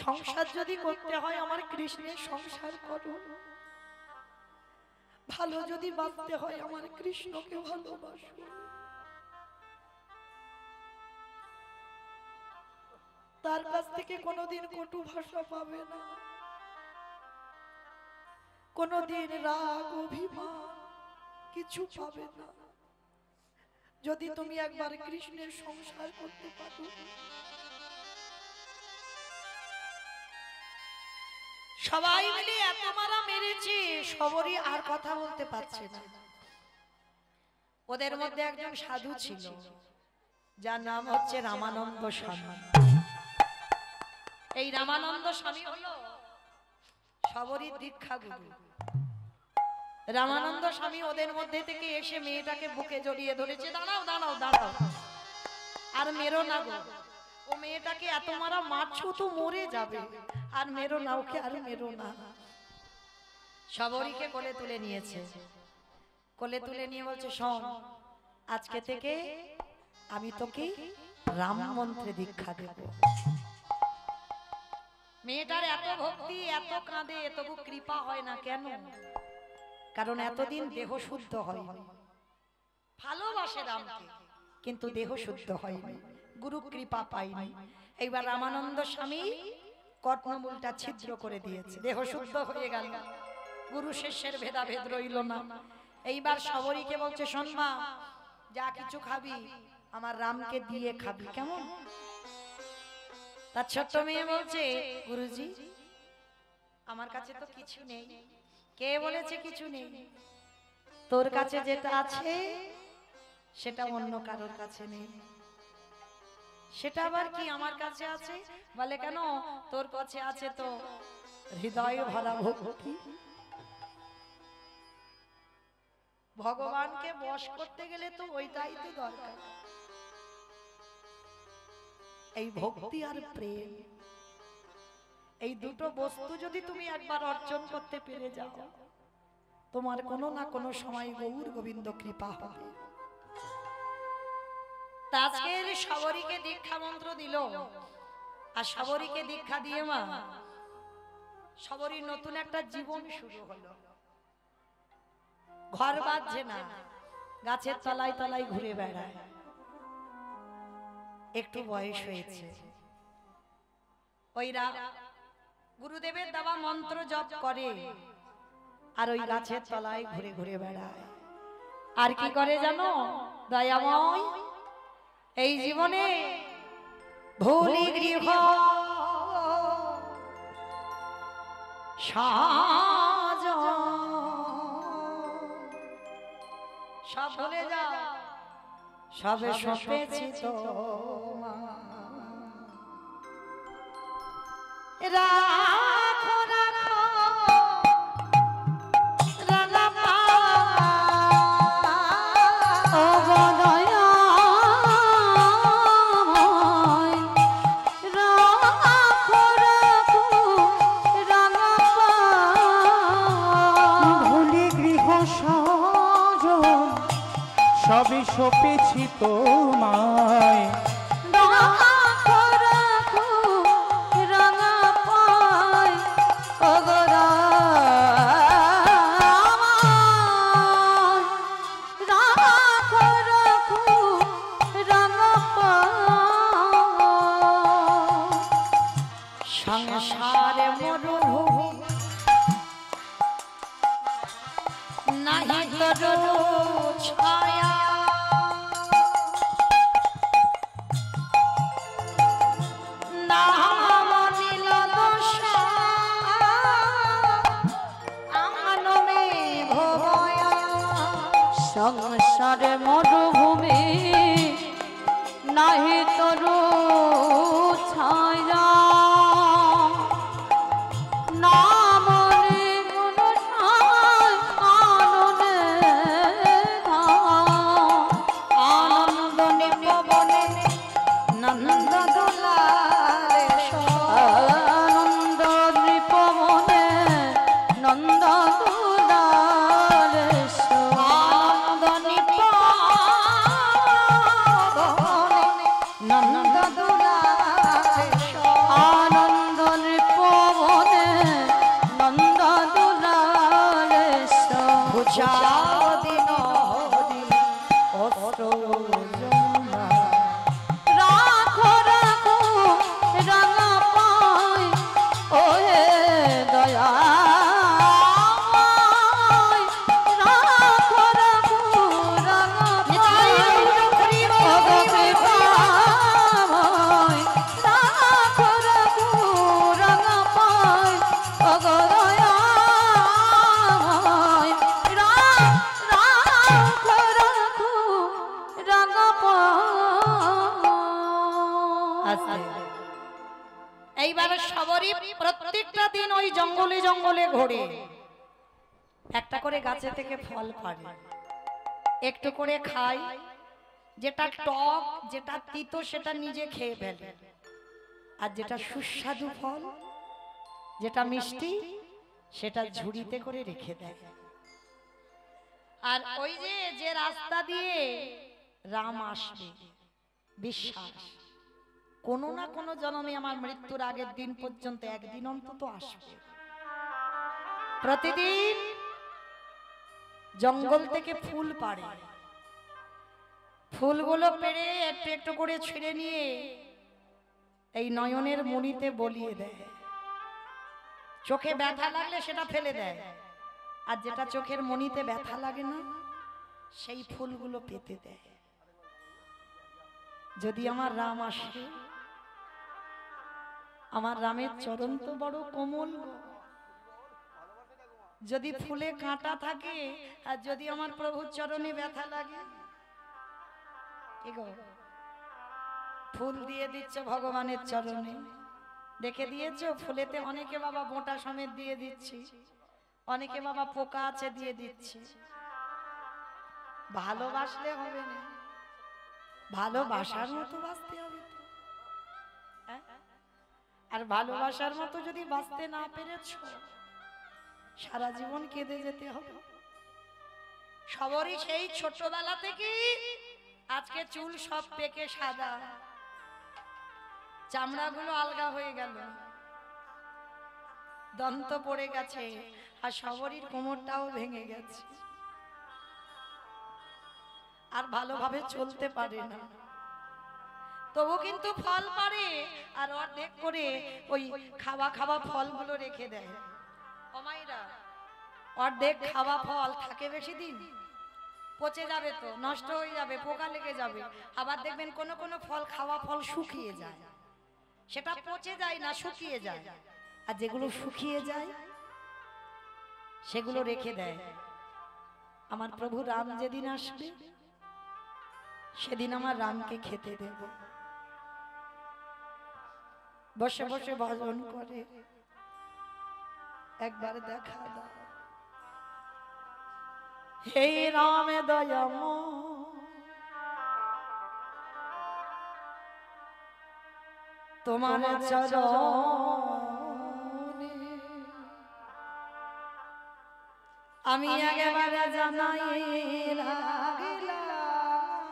সংসার যদি করতে হয় আমার কৃষ্ণের সংসার করো, ভালো যদি বাঁচতে হয় আমার কৃষ্ণকে ভালোবাসো। তার কাছ থেকে কোনোদিন কটু ভাষা পাবে না, কোনোদিন রাগ অভিমান কিছু পাবে না, যদি তুমি একবার কৃষ্ণের সংসার করতে পারো। সবাই মিলে এত মারা মেরেছে, সবরই আর কথা বলতে পারছে না। ওদের মধ্যে একজন সাধু ছিল, যার নাম হচ্ছে রামানন্দ স্বামী। এই রামানন্দ স্বামী হলো সবরই দীক্ষা গুরু। রামানন্দ স্বামী ওদের মধ্যে থেকে এসে মেয়েটাকে বুকে জড়িয়ে ধরেছে, দাঁড়াও দাঁড়াও দাঁড়াও, আর মেরো না গো, ও মেয়েটাকে এত মারা মারছো তো মরে যাবে, আর মেরো না ওকে, আর মেরো না। সবরীকে কোলে তুলে নিয়েছে, কোলে তুলে নিয়ে বলছে, শোন আজকে থেকে আমি তোকে রাম মন্ত্রে দীক্ষা দেব। মেয়েটার এত ভক্তি, এত কাঁদে, তবু কৃপা হয় না কেন? কারণ এতদিন দেহ শুদ্ধ হয়নি, ভালোবাসে রামকে কিন্তু দেহ শুদ্ধ হয়নি, গুরু কৃপা পাইনি। এইবার রামানন্দ স্বামী কর্ণমূলটা ছিদ্র করে দিয়েছে, দেহ শুদ্ধ হয়ে গেল, গুরু শিষ্যের ভেদাভেদ রইল না। এইবার সবরীকে বলছে, শোন মা, যা কিছু খাবি আমার রামকে দিয়ে খাবি, কেমন? তার ছোট্ট মেয়ে বলছে, গুরুজি আমার কাছে তো কিছু নেই। কে বলেছে কিছু নেই? তোর কাছে যেটা আছে সেটা অন্য কারোর কাছে নেই। সেটা আবার কি আমার কাছে আছে? বলে কেন, তোর কাছে আছে তো হৃদয় ভরা ভক্তি। ভগবানকে বশ করতে গেলে তো ওইটাই তো দরকার, এই ভক্তি আর প্রেম। এই দুটো বস্তু যদি তুমি একবার অর্জন করতে পেরে যাও, তোমার কোনো না কোনো সময় গৌর গোবিন্দ কৃপা হবে। আজকের সবরীকে দীক্ষা মন্ত্র দিল, আর সবরীকে দীক্ষা দিয়ে মা সবরই নতুন একটা জীবন শুরু হলো। ঘর বাঁধছে না, গাছের তলায় তলায় ঘুরে বেড়ায়। একটু বয়স হয়েছে, ওইরা গুরুদেবের দেওয়া মন্ত্র জপ করে আর ওই গাছের তলায় ঘুরে ঘুরে বেড়ায়। আর কি করে জানো দয়াময়? এই জীবনে ভুলি গৃহ সাজ সব ভুলে যাও, সবে সপেছি তো রাখো রাখো রাঙা ও গো দয়াময়, রাখো রাখো রাঙা পায়। ভুলি গৃহ সাজন সবে সপেছি তোমায়। রাখো রাখো রাঙা পায়। ও গো দয়াময়, রাখো রাখো রাঙা পায়। সংসারে মরুভূমি নাহি তরু ছায়া, নাম নীল দশা আনমে ভবয়া। সংসারে মরুভূমি নাহি তরু ছায়া, নামনে মনসায় আননে ধাম। আনন্দ নিপবনে নন্দ দোলারে আনন্দ নৃপবনে নন্দ দুলারে আনন্দ নিপবনে নন্দ দোলারে আনন্দ নৃপবনে নন্দ দুলারে বুঝাও দিন হরি অস্ত্র যমুনা। রাখো রাখো রাঙা পায়। ও হে দয়াময়, রাখো রাখো রাঙা পায়। ও গো কৃপাময়, রাখো রাখো রাঙা পায়। ও গো দয়াময়, রাখো রাখো রাঙা পায়। এইবার সবরই প্রত্যেকটা দিন ওই জঙ্গলে জঙ্গলে ঘোরে, একটা করে গাছে থেকে ফল পাড়ে, একটু করে খায়। যেটা টক যেটা তিতো সেটা নিজে খেয়ে ফেলে, আর যেটা সুস্বাদু ফল যেটা মিষ্টি সেটা ঝুড়িতে করে রেখে দেয়। আর ওই যে যে রাস্তা দিয়ে রাম আসবে, বিশ্বাস কোনো না কোনো জন্মে আমার মৃত্যুর আগের দিন পর্যন্ত একদিন অন্তত আসবে। প্রতিদিন জঙ্গল থেকে ফুল পাড়ে, ফুলগুলো পেড়ে একটু একটু করে ছিঁড়ে নিয়ে এই নয়নের মণিতে বলিয়ে দেয়। চোখে ব্যথা লাগলে সেটা ফেলে দেয়, আর যেটা চোখের মণিতে ব্যথা লাগে না সেই ফুলগুলো পেতে দেয়। যদি আমার রাম আসে, আমার রামের চরণ তো বড় কোমল গো। যদি ফুলে কাঁটা থাকে আর যদি আমার প্রভুর চরণে ব্যথা লাগে, কি গো ফুল দিয়ে দিচ্ছ ভগবানের চরণে, দেখে দিয়েছো ফুলেতে অনেকে বাবা মোটা সমেত দিয়ে দিচ্ছি, অনেকে বাবা পোকা আছে দিয়ে দিচ্ছে। ভালোবাসলে হবে না, ভালোবাসার মতো বাঁচতে হবে তো। হ্যাঁ? আর ভালোবাসার মতো যদি বাঁচতে না পেরেছ, সারা জীবন কেঁদে যেতে হবে। সবরই সেই ছোটবেলা থেকে আজকে চুল সব পেকে সাদা, চামড়াগুলো আলগা হয়ে গেল। দন্ত পড়ে গেছে আর শবরীর কোমরটাও ভেঙে গেছে, আর ভালোভাবে চলতে পারে না। তবু কিন্তু ফল পারে, আর অর্ধেক করে ওই খাওয়া খাওয়া ফলগুলো রেখে দেয়। ও মাইরা, অর্ধেক খাওয়া ফল থাকে বেশি দিন? পচে যাবে তো, নষ্ট হয়ে যাবে, পোকা লেগে যাবে। আবার দেখবেন কোন কোন ফল, খাওয়া ফল শুকিয়ে যায়, সেটা পচে যায় না, শুকিয়ে যায়। আর যেগুলো শুকিয়ে যায় সেগুলো রেখে দেয়। আমার প্রভু রাম যেদিন আসবে সেদিন আমার রামকে খেতে দেব। বসে বসে ভজন করে, একবার দেখা দাও হে রাম দয়াম, তোমার চরণে আমি একেবারে জানাই লাগিলাম,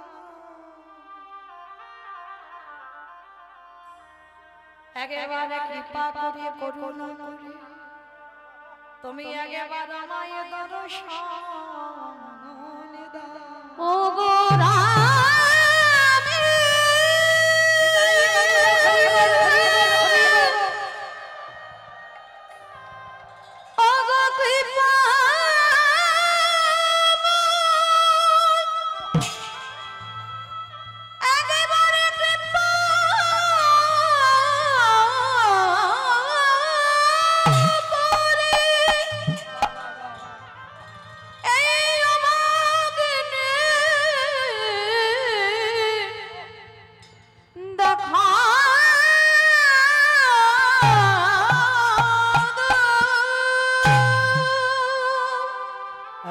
একেবারে কৃপা করে করুণা করে তুমি একবার আমায় দর্শন দাও। ও গো রাম, ও গো কৃপা একেবারে কৃপা করে এই আমাকে দেখা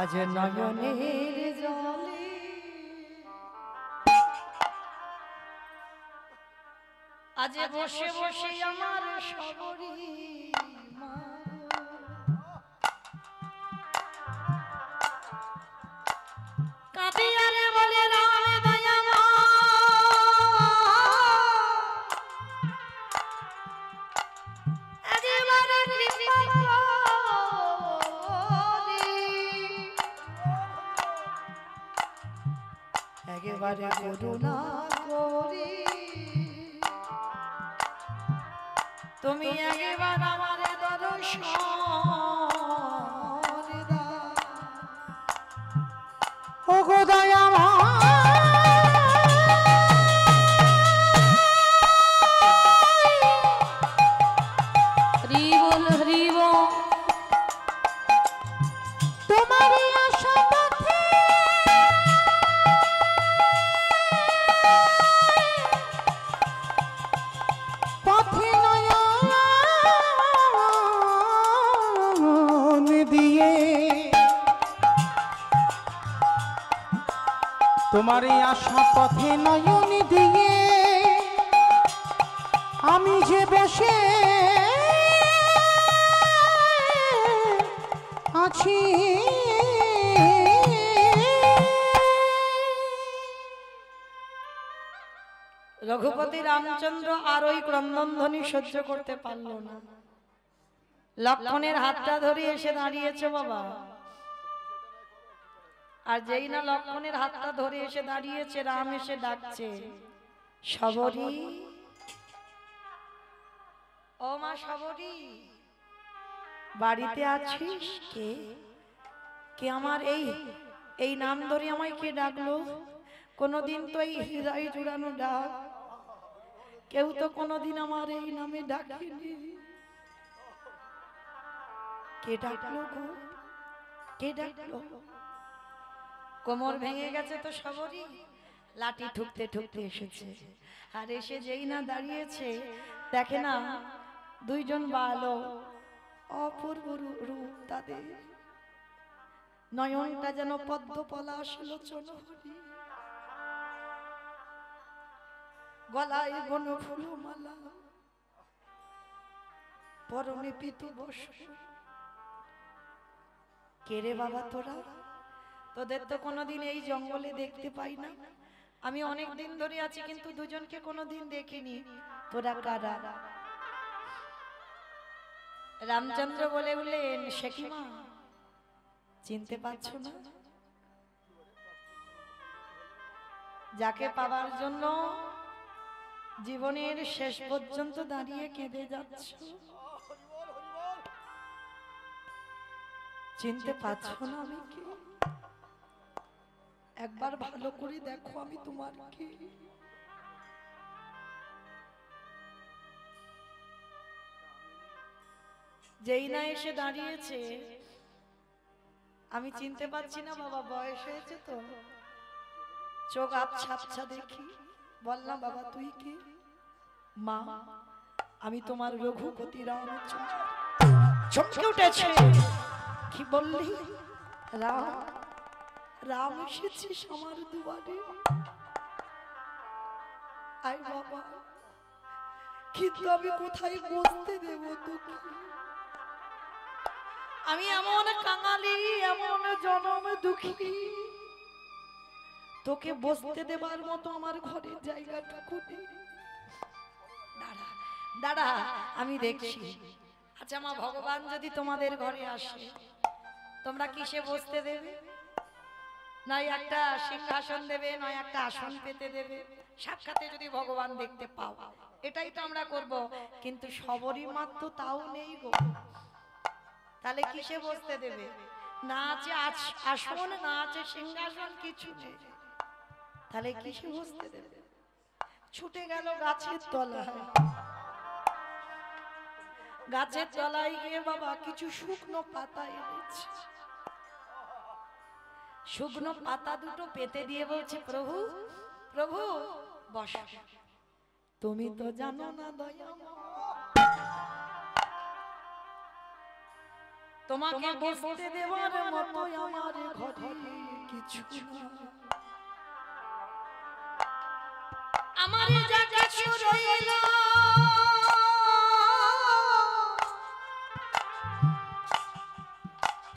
আজ নয়নের জলে আজ বসে বসে আমার শবরী মা কাঁদে আর বলে রাম দয়াম, একেবারে কৃপা করে, একেবারে করুণা করে তুমি একবার আমার দর্শন দাও। ও গো দয়াময়, হরি বল হরি বল। তোমারই আশা পথে পথে নয়ন দিয়ে, তোমারই আশা পথে নয়ন দিয়ে আমি যে বসে আছি, রঘুপতি রামচন্দ্র আর ওই ক্রন্দনধ্বনি সহ্য করতে পারল না। লক্ষণের হাতটা ধরে এসে দাঁড়িয়েছে বাবা, আর যেই না লক্ষণের হাতটা ধরে এসে দাঁড়িয়েছে, রাম এসে ডাকছে শবরী, ও মা শবরী, বাড়িতে আছিস? কে কে আমার এই নাম ধরে আমায় কে ডাকলো? কোনদিন তো এই হৃদয় জুড়ানো ডাক কেউ তো কোনদিন আমার এই নামে ডাকেনি। কে ডাকলো গো, কে ডাকলো? কোমর ভেঙে গেছে তো শবরী, লাঠি ঠুকতে ঠুকতে এসেছে, আর এসে যেই না দাঁড়িয়েছে দেখে না দুইজন বালক, অপূর্ব রূপ তাদের, নয়নটা যেন পদ্ম পলাশ লোচন হরি, গলায় বন ফুলমালা, পরনে পিতু বস্ত্র। কে রে বাবা তোরা? তোদের তো কোনোদিন এই জঙ্গলে দেখতে পাই না, আমি অনেক দিন ধরে আছি কিন্তু দুজনকে কোনোদিন দেখিনি, তোরা কারা? রামচন্দ্র বলে উঠলেন, সে কি মা, চিনতে পারছো না? যাকে পাবার জন্য জীবনের শেষ পর্যন্ত দাঁড়িয়ে কেঁদে যাচ্ছ, চিনতে পারছো না আমি কে? একবার ভালো করে দেখো আমি তোমার কে। যেই না এসে দাঁড়িয়েছে, আমি চিনতে পারছি না বাবা, বয়স হয়েছে তো, চোখ আবছা আবছা দেখি। বললাম, বাবা তুই কি? মা, আমি তোমার রঘুপতি রামচন্দ্র। চমকে উঠেছে, কি বললি? রাম, রাম এসেছিস আমার দুয়ারে? আয় বাবা, কিন্তু আমি কোথায় বসতে দেব তোকে? আমি এমন কাঙালি, এমন জনম দুঃখী, তোকে বসতে দেবার মতো আমার ঘরের জায়গাটুকু নেই। দাঁড়া দাঁড়া, আমি দেখছি। আচ্ছা মা, ভগবান যদি তোমাদের ঘরে আসে, তোমরা কিসে বসতে দেবে? নয় একটা সিংহাসন দেবে, নয় একটা আসন পেতে দেবে। সাক্ষাতে যদি ভগবান দেখতে পাও, এটাই তো আমরা করব। কিন্তু সবরই মাত্র তাও নেই গো। তাহলে কিসে বসতে দেবে? না আছে আসন, না আছে সিংহাসন, কিছু নেই। তাহলে কিসে বসতে দেবে? ছুটে গেল গাছের তলায়। গাছের তলায় গিয়ে বাবা কিছু শুকনো পাতা এনেছে। শুকনো পাতা দুটো পেতে দিয়ে বলছে, প্রভু প্রভু বস। তুমি তো জানো না দয়াময়, তোমাকে বসতে দেবার মতো আমার ঘরে কিছু না। আমার যা কিছু রইল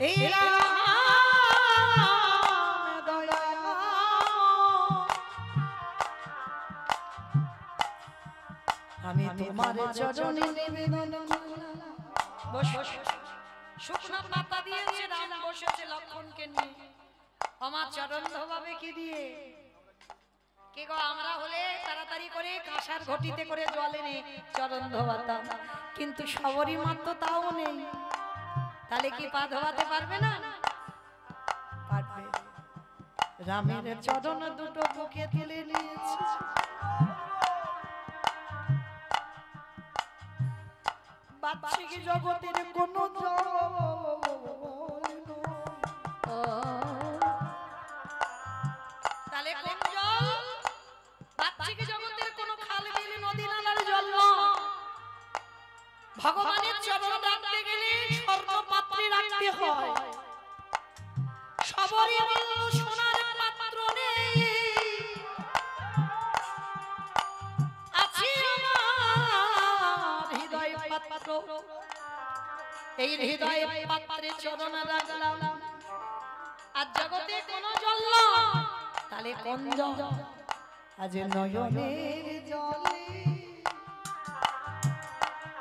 এই আমি তোমার চরণে নিবেদন করলাম। বস। শুকনো পাতা দিয়েছে, রাম বসেছে লক্ষণকে নিয়ে। আমার চরণ ধোবাবে কি দিয়ে? কে গো, আমরা হলে তাড়াতাড়ি করে কাঁসার ঘটিতে করে জল এনে চরণ ধোবাতাম, কিন্তু সবরই মাত্র তাও নেই। তাহলে কি পা ধোয়াতে পারবে না? পারবে। রামের চরণ দুটো বুকে তুলে নিয়েছে। বাচ্চিক জগতের কোন তাহলে কোন জল? বাচ্চিক জগতের কোন খাল বিল নদী নালার জল নয়। ভগবানের চরণ রাখতে গেলে স্বর্ণ পাত্রে রাখতে হয়। সবরই বলল সোনার পাত্র নেই, আছে আমার হৃদয় পাত্র। এই হৃদয় পাত্রে চরণ রাখলাম। আর জগতে কোন জল নয়, তাহলে কোন জল? আজ নয়নের জলে,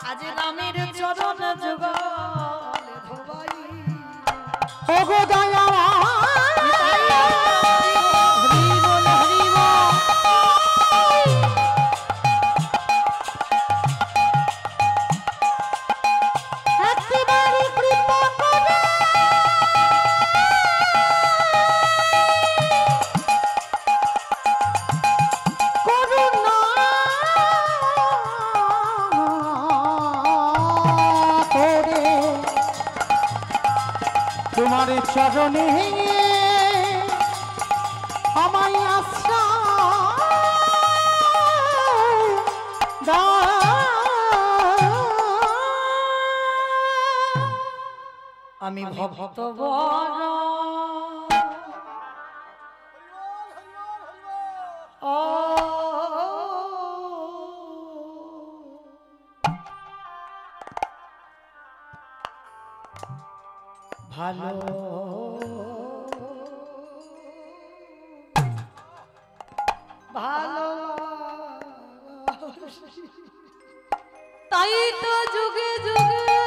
আজ রামের চরণ যুগল ধোবাই। ওগো দয়াময়, তোমার চরণে আমায় আশ্রয় দাও। আমি ভক্ত বড় ও ভালো ভালো, তাই তো যুগে যুগে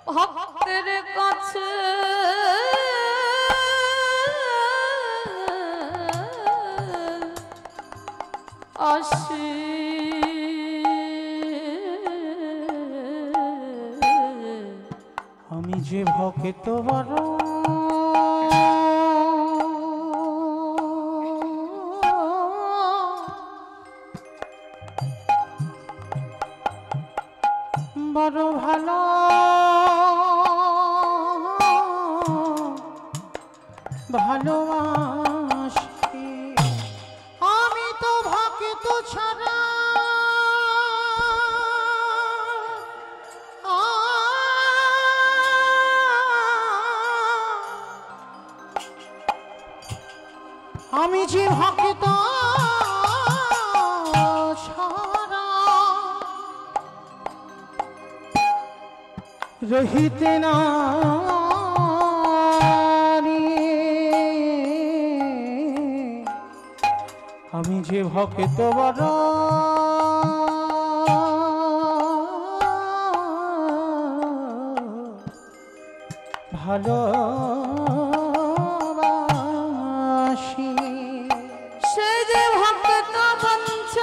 ভক্তের কাছে আসি আমি যে ভক্ত বড় বড় ভালো ভালোবাসি আমি তো ভক্ত ছাড়া আমি যে ভক্ত ছাড়া রহিতে না আমি যে ভক্ত বড় ভালোবাসি সে যে ভক্ত বঞ্চ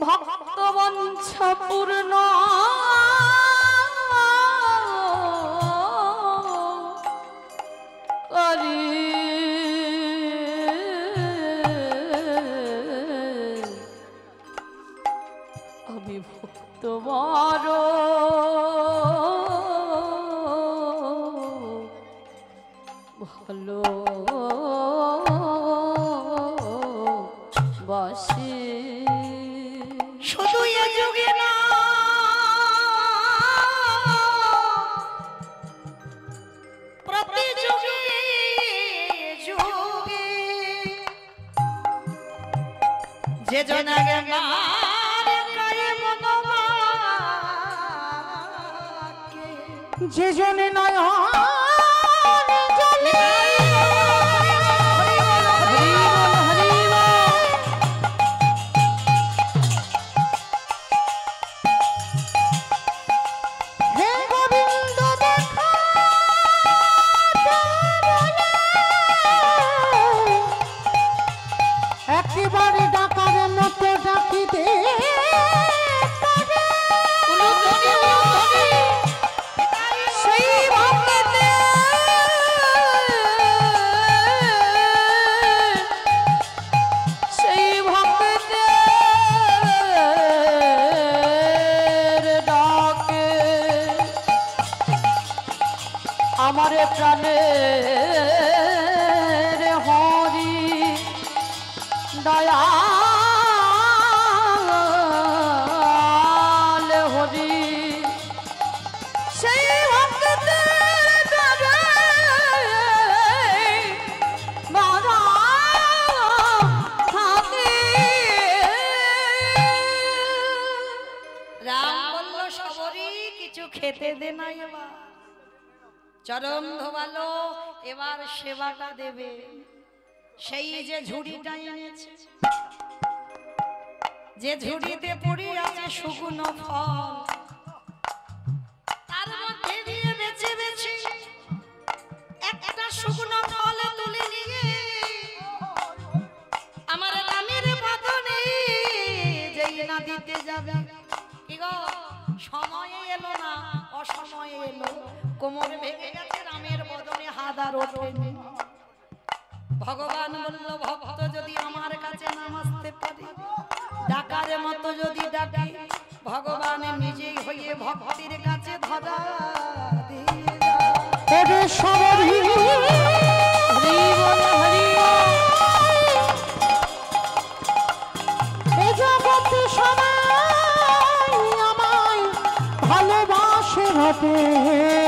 ভক্ত বঞ্চ পূর্ণ করি আমি ভক্ত বড় ভালো বাসি শুধু এ যুগে না প্রতি যুগে যুগে যে জন আগে যে জনে নয় একেবারে ডাকার মতো ডাকিতে সেই ভক্তে সেই ভক্তে ডাকে আমারে প্রাণের হরি দয়াল হরি সেই ভক্তের দ্বারে বাধা থাকে। রাম বলল সবরই কিছু খেতে দে না এবার চরণ ধোবালো এবার সেবাটা দেবে সেই যে ঝুড়িটা এনেছে যে ঝুড়িতে পড়ে আছে শুকনো ফল তার মধ্যে দিয়ে বেছে বেছে একটা শুকনো ফল তুলে নিয়ে আমার রামের বদনে যেই না দিতে যাবে কি গো সময়ে এলো না অসময়ে এলো কোমর ভেঙে গেছে রামের বদনে হাত আর ওঠেনি ভগবান বলল ভক্ত যদি আমার কাছে নামাজতে পারে ডাকার মতো যদি ডাকে ভগবান নিজেই হয়ে ভক্তির কাছে ধরা দিয়ে এরে সবরি এ জগতে সবাই আমায় ভালোবাসে বটে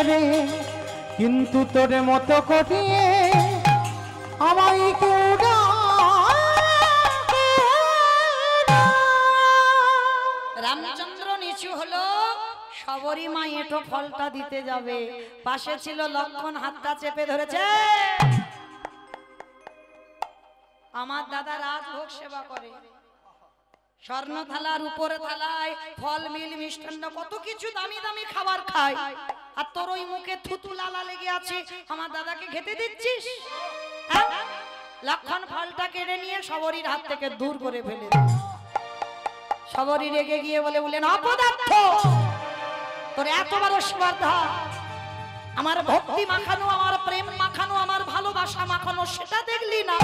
রে কিন্তু তোর মতো করিয়ে আমায় কেউ ডাকে না। রামচন্দ্র নিচু হলো সবরই মা এঁটো ফলটা দিতে যাবে, পাশে ছিল লক্ষণ, হাতটা চেপে ধরেছে। আমার দাদা রাজভোগ সেবা করে, স্বর্ণ থালার উপরে থালায় ফল মিল মিষ্টান্ন কত কিছু দামি দামি খাবার খায়, আর তোর ওই মুখে থুতু লালা লেগে আছে, আমার দাদাকে খেতে দিচ্ছিস? হ্যাঁ? লক্ষণ ফলটা কেড়ে নিয়ে সবরীর হাত থেকে দূর করে ফেলে দিল। সবরী রেগে গিয়ে বলে উঠলেন, অপদার্থ, তোর এত বড় স্পর্ধা, আমার ভক্তি মাখানো, আমার প্রেম মাখানো, আমার ভালোবাসা মাখানো, সেটা দেখলি না,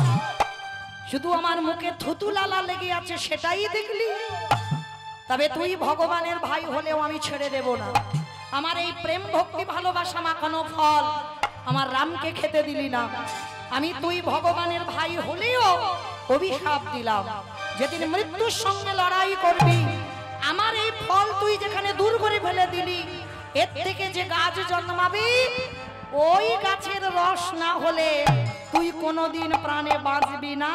শুধু আমার মুখে থুতু লালা লেগে আছে সেটাই দেখলি? তবে তুই ভগবানের ভাই হলেও আমি ছেড়ে দেব না। আমার এই প্রেম ভক্তি ভালোবাসা মাখানো ফল আমার রামকে খেতে দিলি না। আমি তুই ভগবানের ভাই হলেও অভিশাপ দিলাম, যেদিন মৃত্যুর সঙ্গে লড়াই করবি, আমার এই ফল তুই যেখানে দূর করে ফেলে দিলি, এর থেকে যে গাছ জন্মাবি, ওই গাছের রস না হলে তুই কোনোদিন প্রাণে বাঁচবি না,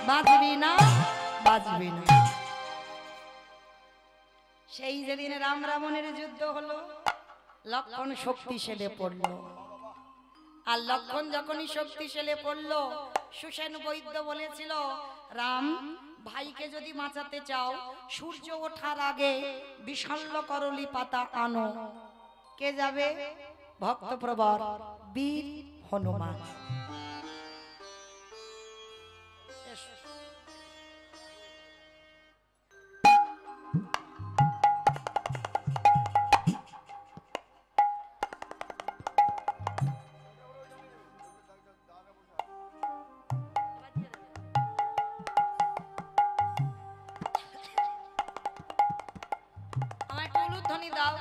বাঁচবি না, বাঁচবি না। সেই যেদিন রাম রাবণের যুদ্ধ হলো, লক্ষণ শক্তিশালী পড়লো। আর লক্ষণ যখনই শক্তিশালী পড়লো, সুসেন বৈদ্য বলেছিল, রাম ভাইকে যদি বাঁচাতে চাও, সূর্য ওঠার আগে বিশল্য করলি পাতা আনো। কে যাবে? ভক্তপ্রবর বীর হনুমান। আমার একটু উলুধ্বনি দাও।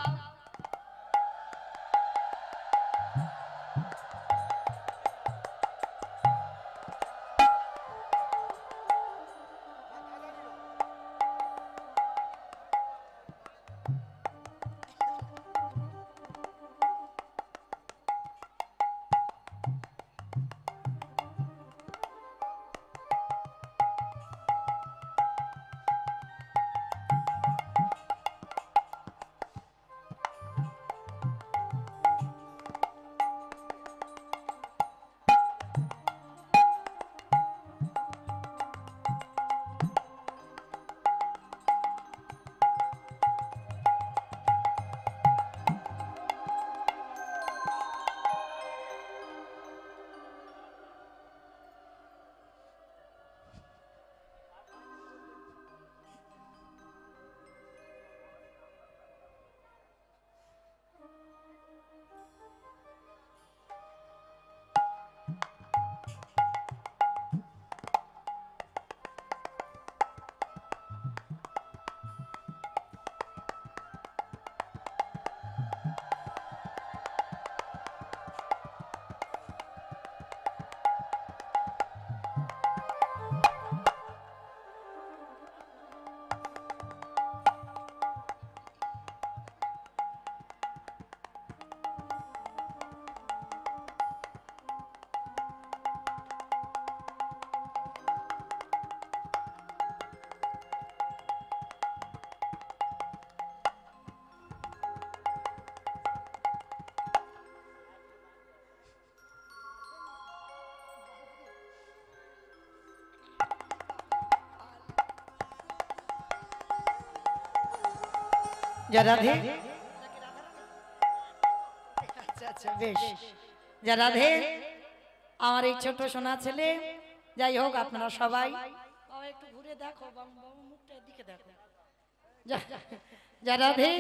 রাধে, আচ্ছা আচ্ছা বেশ, রাধে আমার এই ছোট সোনা ছেলে। যাই হোক, আপনারা সবাই একটু ঘুরে দেখো, মুখটা এদিকে দেখো। রাধে,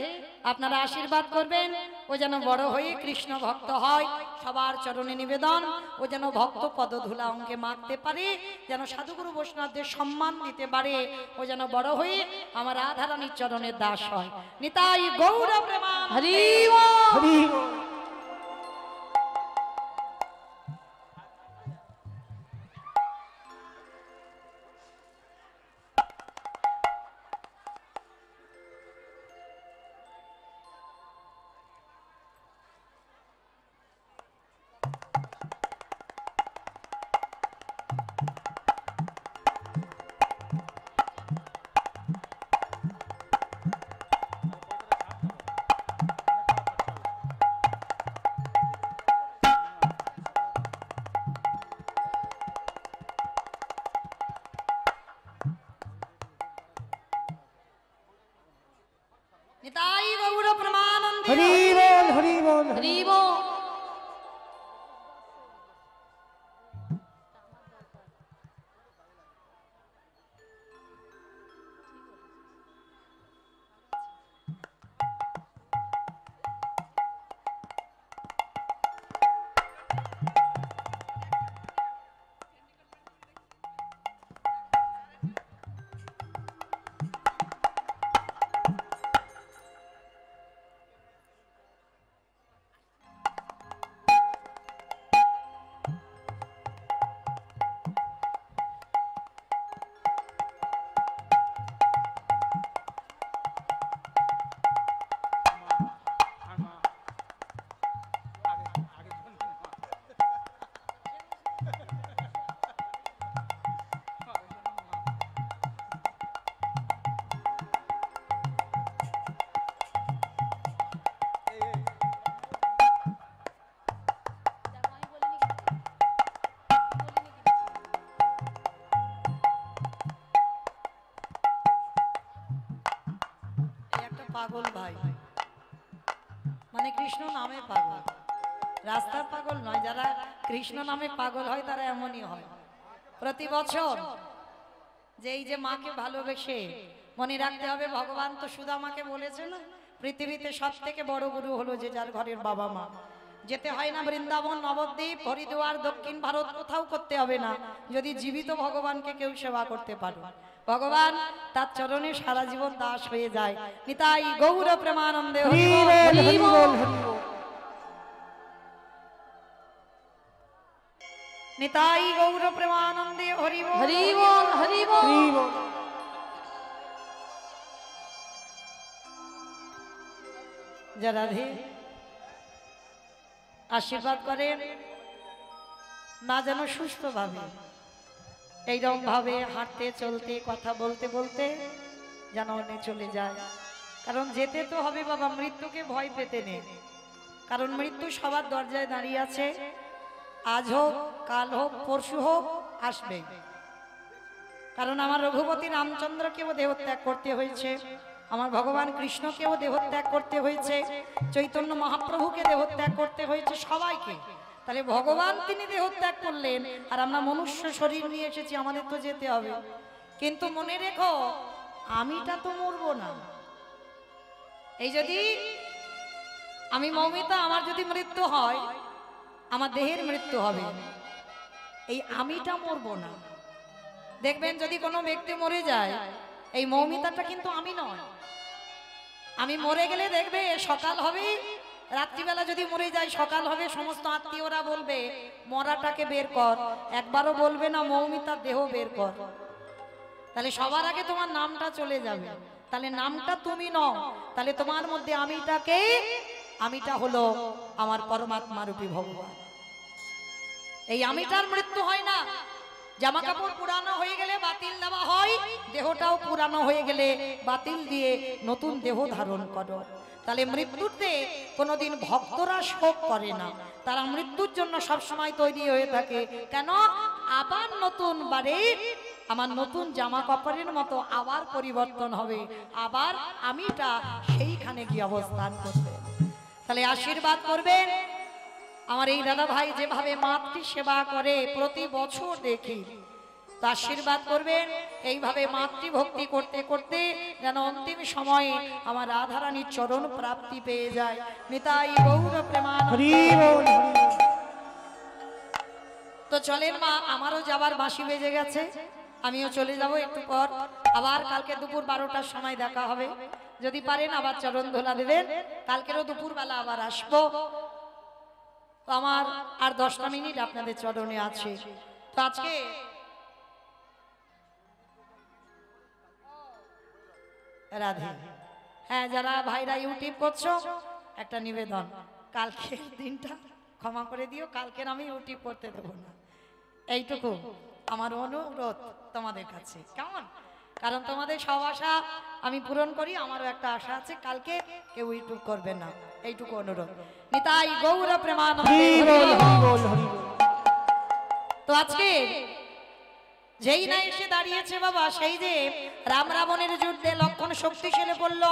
আপনারা আশীর্বাদ করবেন, ও যেন বড় হয়ে কৃষ্ণ ভক্ত হয়। সবার চরণে নিবেদন, ও যেন ভক্ত পদধূলা অঙ্গে মাখতে পারে, যেন সাধুগুরু বৈষ্ণবদের সম্মান দিতে পারে, ও যেন বড় হয়ে আমার রাধারানীর চরণের দাস হয়। নিতাই গৌর প্রেমানন্দে। হরি বল। নিতাই গৌর প্রেমানন্দে হরি বল হরি বল হরি বল। পাগল ভাই মানে কৃষ্ণ নামে পাগল, রাস্তার পাগল নয়। যারা কৃষ্ণ নামে পাগল হয় তারা এমনই হয়। প্রতি বছর যে এই যে মাকে ভালোবেসে মনে রাখতে হবে, ভগবান তো সুদামাকে বলেছে না, পৃথিবীতে সব থেকে বড় গুরু হলো যে যার ঘরের বাবা মা। যেতে হয় না বৃন্দাবন, নবদ্বীপ, হরিদ্বার, দক্ষিণ ভারত, কোথাও করতে হবে না যদি জীবিত ভগবানকে কেউ সেবা করতে পারে। ভগবান তার চরণে সারা জীবন দাস হয়ে যায়। নিতাই গৌর প্রেমানন্দে হরি বল হরি বল হরি বল। নিতাই গৌর প্রেমানন্দে হরি বল হরি বল হরি বল। জয় রাধে। আশীর্বাদ করেন না যেন সুস্থভাবে এইরকম ভাবে হাঁটতে চলতে কথা বলতে বলতে যেন অনেক চলে যায়। কারণ যেতে তো হবে বাবা, মৃত্যুকে ভয় পেতে নেই। কারণ মৃত্যু সবার দরজায় দাঁড়িয়ে আছে। আজ হোক, কাল হোক, পরশু হোক, আসবে। কারণ আমার রঘুপতি রামচন্দ্রকেও দেহত্যাগ করতে হয়েছে, আমার ভগবান কৃষ্ণকেও দেহত্যাগ করতে হয়েছে, চৈতন্য মহাপ্রভুকে দেহত্যাগ করতে হয়েছে, সবাইকে। তাহলে ভগবান তিনি দেহত্যাগ করলেন আর আমরা মনুষ্য শরীর নিয়ে এসেছি, আমাদের তো যেতে হবে। কিন্তু মনে রেখো, আমিটা তো মরবো না। এই যদি আমি মৌমিতা, আমার যদি মৃত্যু হয়, আমার দেহের মৃত্যু হবে, এই আমিটা মরবো না। দেখবেন যদি কোনো ব্যক্তি মরে যায়, এই মৌমিতাটা কিন্তু আমি নয়। আমি মরে গেলে দেখবে সকাল হবে, রাত্রিবেলা যদি মরে যায় সকাল হবে, সমস্ত আত্মীয়রা বলবে মরাটাকে বের কর, একবারও বলবে না মৌমিতার দেহ বের কর। তাহলে সবার আগে তোমার নামটা চলে যাবে। তাহলে নামটা তুমি নও, তাহলে তোমার মধ্যে আমিটাকে, আমিটা হলো আমার পরমাত্মা রূপী ভগবান। এই আমিটার মৃত্যু হয় না। জামা কাপড় পুরানো হয়ে গেলে বাতিল দেওয়া হয়, দেহটাও পুরানো হয়ে গেলে বাতিল দিয়ে নতুন দেহ ধারণ করো। তাহলে মৃত্যুতে কোনোদিন ভক্তরা শোক করে না, তারা মৃত্যুর জন্য সবসময় তৈরি হয়ে থাকে। কেন? আবার নতুন বারে আমার নতুন জামা কাপড়ের মতো আবার পরিবর্তন হবে, আবার আমিটা সেইখানে গিয়ে অবস্থান করবে। তাহলে আশীর্বাদ করবেন। আমার এই দাদা ভাই যেভাবে মাতৃ সেবা করে প্রতি বছর দেখি, তো আশীর্বাদ করবেন এইভাবে মাতৃভক্তি করতে করতে যেন অন্তিম সময়ে আমার রাধারানীর চরণ প্রাপ্তি পেয়ে যায়। নিতাই গৌর প্রেমানন্দে। তো চলেন মা, আমারও যাবার বাঁশি বেজে গেছে, আমিও চলে যাব একটু পর। আবার কালকে দুপুর 12টার সময় দেখা হবে, যদি পারেন আবার চরণ ধোলা দেবেন। কালকেরও দুপুরবেলা আবার আসবো। তো আমার আর 10টা মিনিট আপনাদের চরণে আছে। তো আজকে রাধে। হ্যাঁ, যারা ভাইরা ইউটিউব করছো, একটা নিবেদন, কালকের দিনটা ক্ষমা করে দিও, কালকের আমি ইউটিউব করতে দেবো না, এইটুকু আমার অনুরোধ তোমাদের কাছে, কেমন? কারণ তোমাদের সব আশা আমি পূরণ করি, আমারও একটা আশা আছে, কালকে কেউ ইউটিউব করবে না, এইটুকু অনুরোধ। নিতাই গৌর প্রেমানন্দে। তো আজকে যেই না এসে দাঁড়িয়েছে বাবা, সেই যে রাম রাবণের যুদ্ধে লক্ষণ শক্তিশালী পড়ল,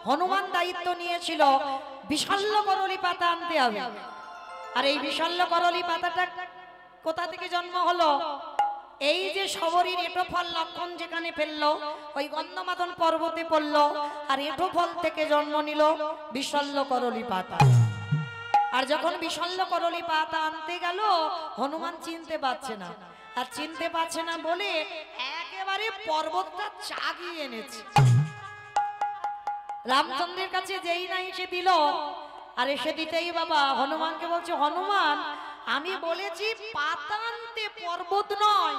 হনুমান দায়িত্ব নিয়েছিল বিশল্য করলি পাতা আনতে হবে। আর এই বিশল্য করলি পাতাটা কোথা থেকে জন্ম হলো? এই যে শবরীর এটো ফল লক্ষণ যেখানে ফেললো, ওই গন্ধমাদন পর্বতে পড়লো, আর এটো ফল থেকে জন্ম নিল বিশল্য করলি পাতা। আর যখন বিশল্য করলি পাতা আনতে গেল, হনুমান চিনতে পারছে না, আর চিনতে পারছে না বলে একেবারে পর্বতটা চাগিয়ে এনেছে। রামচন্দ্রের কাছে যেই না এসে দিল, আর এসে দিতেই বাবা হনুমানকে বলছে, হনুমান আমি বলেছি পাতা আনতে, পর্বত নয়।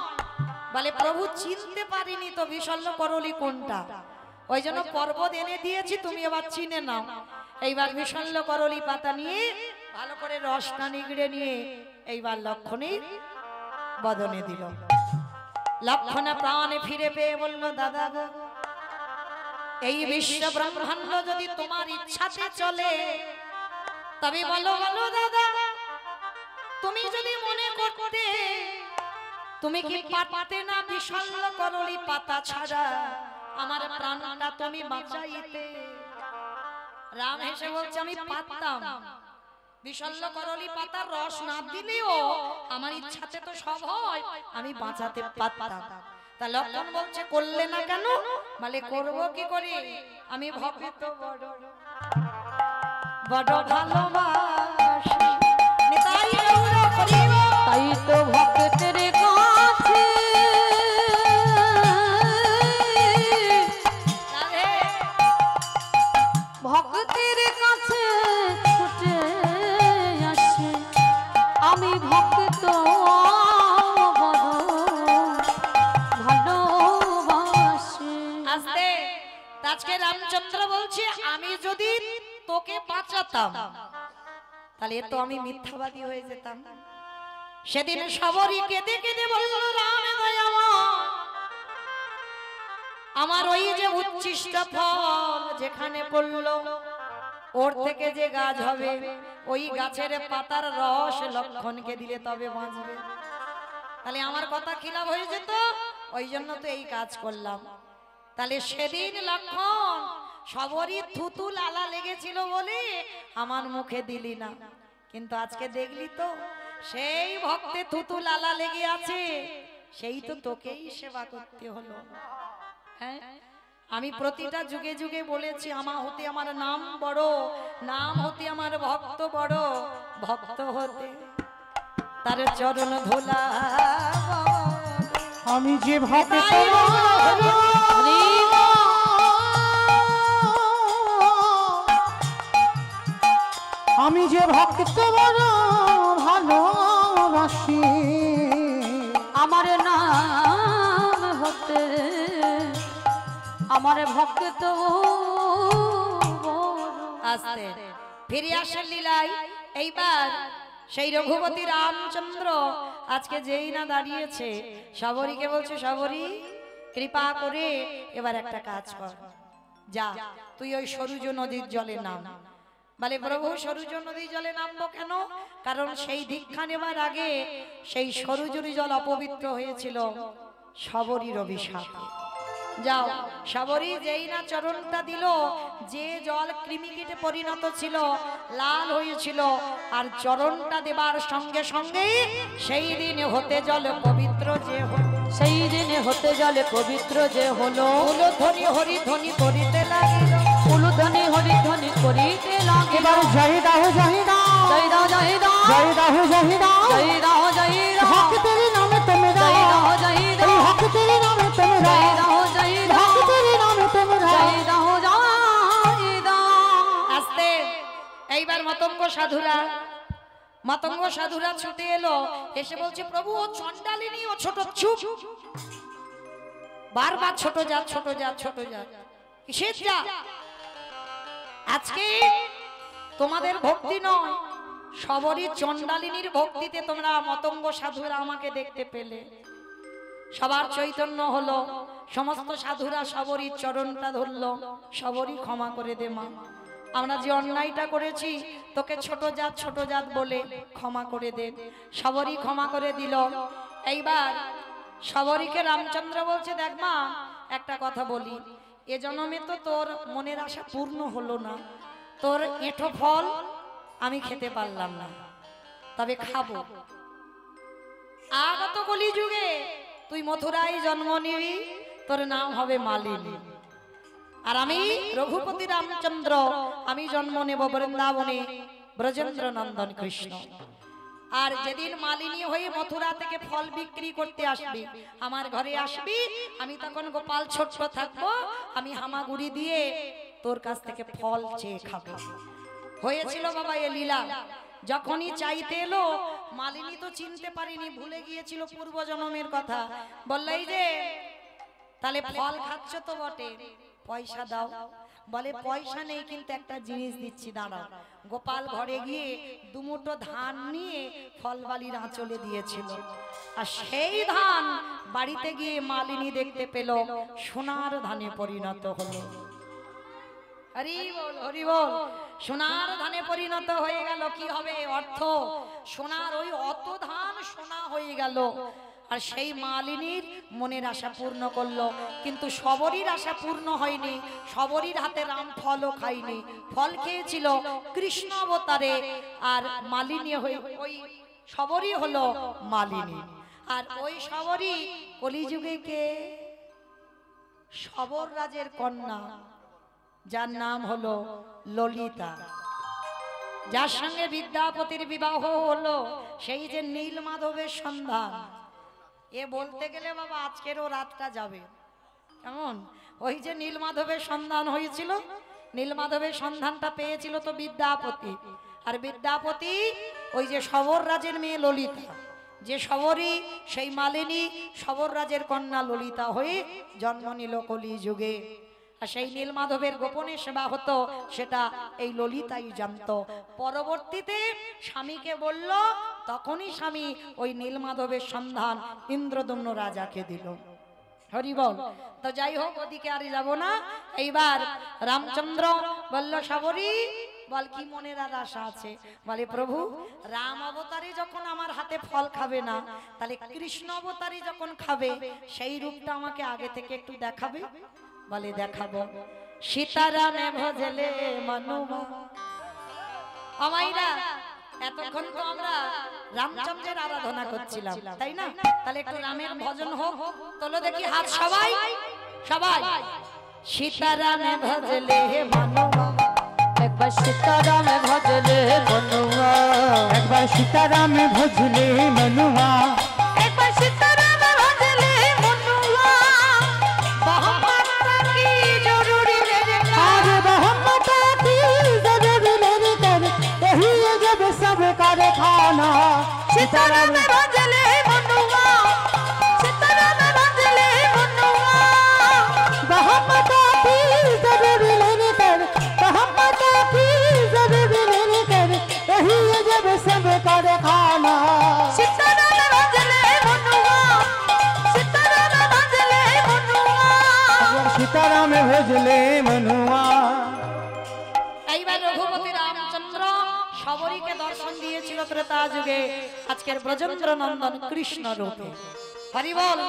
বলে প্রভু চিনতে পারিনি তো বিশল্য করলি কোনটা, ওই জন্য পর্বত এনে দিয়েছি, তুমি এবার চিনে নাও। এইবার বিশল্য করলি পাতা নিয়ে ভালো করে রসটা নিগড়ে নিয়ে এইবার লক্ষণের বদনে দিল। লক্ষণ প্রাণে ফিরে পেয়ে বলল, দাদা গো, এই বিশ্ব ব্রহ্মাণ্ড যদি তোমার ইচ্ছাতে চলে, তবে বলো বলো দাদা, তুমি যদি মনে করতে, তুমি কি পারতে না বিশল্য করলি পাতা ছাড়া আমার প্রাণটা তুমি বাঁচাইতে? রাম হেসে বলছে, আমি পারতাম, বিশল্য করলি পাতার রস না দিলেও আমার ইচ্ছাতে তো সব হয়, আমি বাঁচাতে পারতাম। তা লক্ষণ বলছে, করলে না কেন? বলে করব কি করে, আমি ভক্ত বড় বড় ভালোবাসি, নিতাই গৌর হরিব। তাই তো ভক্তের কাছে ভক্তের কাছে ছুটে আসে, আমি ভক্ত বড় ভালোবাসি। আস্তে আজকে রামচন্দ্র বলছে, আমি যদি তোকে বাঁচাতাম তাহলে তো আমি মিথ্যাবাদী হয়ে যেতাম। সেদিন সবরই কেঁদে কেঁদে বলল, রাম দয়াময়, আমার ওই যে উচ্ছিষ্ট ফল যেখানে পড়লো, ওর থেকে যে গাছ হবে, ওই গাছের পাতার রস লক্ষণকে দিলে তবে বাঁচবে। তাহলে আমার কথা খিলাফ হয়ে যেত, ওই জন্য তো এই কাজ করলাম। তাহলে সেদিন লক্ষণ সবরই থুতু লালা লেগেছিল বলে আমার মুখে দিলি না, কিন্তু আজকে দেখলি তো সেই ভক্তে থুতু লালা লেগে আছে, সেই তো তোকেই সেবা করতে হলো। হ্যাঁ, আমি প্রতিটা যুগে যুগে বলেছি, আমার হতে আমার নাম বড়, নাম হতে আমার ভক্ত বড়, ভক্ত হতে তার চরণ ধুলা। আমি যে ভক্ত আমি যে ভক্ত বড় ভালোবাসি, আমার নাম হতে আমার ভক্ত আস্তে ফিরে আসেন লীলায়। এইবার সেই রঘুপতি রামচন্দ্র আজকে যেই না দাঁড়িয়েছে, সবরীকে বলছে, সবরী কৃপা করে এবার একটা কাজ কর, যা তুই ওই সরুজ নদীর জলে নাম। বলে প্রভু সরুজ নদীর জলে নামবো কেন? কারণ সেই দীক্ষা নেবার আগে সেই সরুজুর জল অপবিত্র হয়েছিল সবরীর অভিশাপে। যাও, সবরী যেই না চরণটা দিল, যে জল কৃমিকীটে পরিণত ছিল, লাল হয়েছিল, আর চরণটা দেবার সঙ্গে সঙ্গে সেই দিন হতে জল পবিত্র যে হলো, সেই দিনে হতে জলে পবিত্র যে হলো, উলুধ্বনি হরিধ্বনি করিতে লাগিল, উলুধ্বনি হরিধ্বনি করিতে লাগিল। এবার জয় দাও জয় দাও জয় দাও জয় দাও জয় দাও জয় দাও জয় দাও জয় দাও ভক্তের নামে তুমি জয় দাও, দাও জয় দাও এই ভক্তের নামে তুমি জয় দাও, দাও জয় দাও ভক্তের নামে তুমি দাও। জয় দাও জয় দাও। আস্তে এইবার মতঙ্গ সাধুরা ছুটে এলো, এসে বলছে, প্রভু ও চণ্ডালিনী, ও ছোট, চুপ, বারবার ছোট জাত ছোট জাত ছোট জাত, কিসের জাত? আজকে তোমাদের ভক্তি নয়, সবরই চণ্ডালিনীর ভক্তিতে তোমরা মতঙ্গ সাধুরা আমাকে দেখতে পেলে। সবার চৈতন্য হলো, সমস্ত সাধুরা সবরই চরণটা ধরলো, সবরই ক্ষমা করে দে মা, আমরা যে অন্যায়টা করেছি তোকে ছোট জাত বলে ক্ষমা করে দে। সবরই ক্ষমা করে দিল। এইবার সবরীকে রামচন্দ্র বলছে, দেখ মা একটা কথা বলি, এ জন্মে তো তোর মনের আশা পূর্ণ হলো না, তোর এঁঠো ফল আমি খেতে পারলাম না, তবে খাবো। আগত কলি যুগে তুই মথুরায় জন্ম নিবি, তোর নাম হবে মালিনী। আর আমি রঘুপতি রামচন্দ্র, আমি জন্ম নেব বৃন্দাবনে ব্রজেন্দ্র নন্দন কৃষ্ণ। আর যেদিন মালিনী হয়ে মথুরা থেকে ফল বিক্রি করতে আসবি, আমার ঘরে আসবি, আমি তখন গোপাল ছোট্ট থাকবো, আমি হামাগুড়ি দিয়ে তোর কাছ থেকে ফল চেয়ে খাবো। হয়েছিল বাবা এ লীলা। যখনই চাইতে এলো, মালিনী তো চিনতে পারিনি, ভুলে গিয়েছিল পূর্ব জন্মের কথা। বললেই যে তাহলে ফল খাচ্ছ তো বটে, পয়সা দাও। বলে পয়সা নেই, কিন্তু একটা জিনিস দিচ্ছি, দাঁড়াও। গোপাল ঘরে গিয়ে দুমুঠো ধান নিয়ে ফলবালির আঁচলে দিয়েছিল, আর সেই ধান বাড়িতে গিয়ে মালিনী দেখতে পেল সোনার ধানে পরিণত হলো। হরি বল, হরি বল। সোনার ধানে পরিণত হয়ে গেল, কি হবে অর্থ? সোনার ওই অত ধান সোনা হয়ে গেল। আর সেই মালিনীর মনের আশা পূর্ণ করলো, কিন্তু সবরীর আশা পূর্ণ হয়নি। সবরীর হাতে রাম ফলও খায়নি, ফল খেয়েছিল কৃষ্ণ অবতারে। আর মালিনী হয়ে ওই সবরী হলো মালিনী। আর ওই সবরী কলিযুগে কে? সবর রাজের কন্যা, যার নাম হলো ললিতা, যার সঙ্গে বিদ্যাপতির বিবাহ হলো, সেই যে নীল মাধবের সন্ধান। এ বলতে গেলে বাবা আজকেরও রাতটা যাবে। কেমন? ওই যে নীল মাধবের সন্ধান হয়েছিল, নীল মাধবের সন্ধানটা পেয়েছিল তো বিদ্যাপতি। আর বিদ্যাপতি ওই যে সবর রাজের মেয়ে ললিতা, যে সবরী সেই মালিনী সবর রাজের কন্যা ললিতা হয়ে জন্ম নিল কলি যুগে। আর সেই নীল মাধবের গোপনে সেবা হতো, সেটা এই ললিতাই জানতো। পরবর্তীতে স্বামীকে বলল, তখনই স্বামী ওই নীল মাধবের সন্ধান ইন্দ্রদম্ন রাজাকে দিল। হরি বল। তো যাই হোক, ওদিকে আর যাব না। এইবার রামচন্দ্র বলল, সবরী বল কি মনের আর আশা আছে? বলে প্রভু, রাম অবতারে যখন আমার হাতে ফল খাবে না, তাহলে কৃষ্ণ অবতারে যখন খাবে, সেই রূপটা আমাকে আগে থেকে একটু দেখাবে। বলে দেখাবো। সীতারামে ভজলে মনুমা। আমাইরা এতক্ষণ তো আমরা রামচন্দ্রের আরাধনা করছিলাম, তাই না? তাহলে একটু রামের ভজন হোক। তোলো দেখি হাত সবাই, সবাই। সীতারামে ভজলে মনুমা, একবার সীতারামে ভজলে মনুয়া, একবার সীতারামে ভজলে মনুয়া, একবার সীতারামে ভজলে মনুয়া। মোহাম্মদটা কি জরুরি রে আর মোহাম্মদটা কি জরুরি রে কর, यही जब सब कर खाना। সীতারামে ভজলে মনুয়া, সীতারামে ভজলে মনুয়া। मोहम्मदটা কি जरूरी रे कर, मोहम्मदটা কি जरूरी रे कर, यही जब सब कर खाना। সীতারামে ভজলে মনুয়া, সীতারামে ভজলে মনুয়া। সীতারামে ভজলে মনুয়া। এইবার রঘুপতি রামচন্দ্র সবরীকে দর্শন দিয়েছিল ত্রেতা যুগে, আজকের ব্রজেন্দ্র নন্দন কৃষ্ণ রূপে। হরি বল।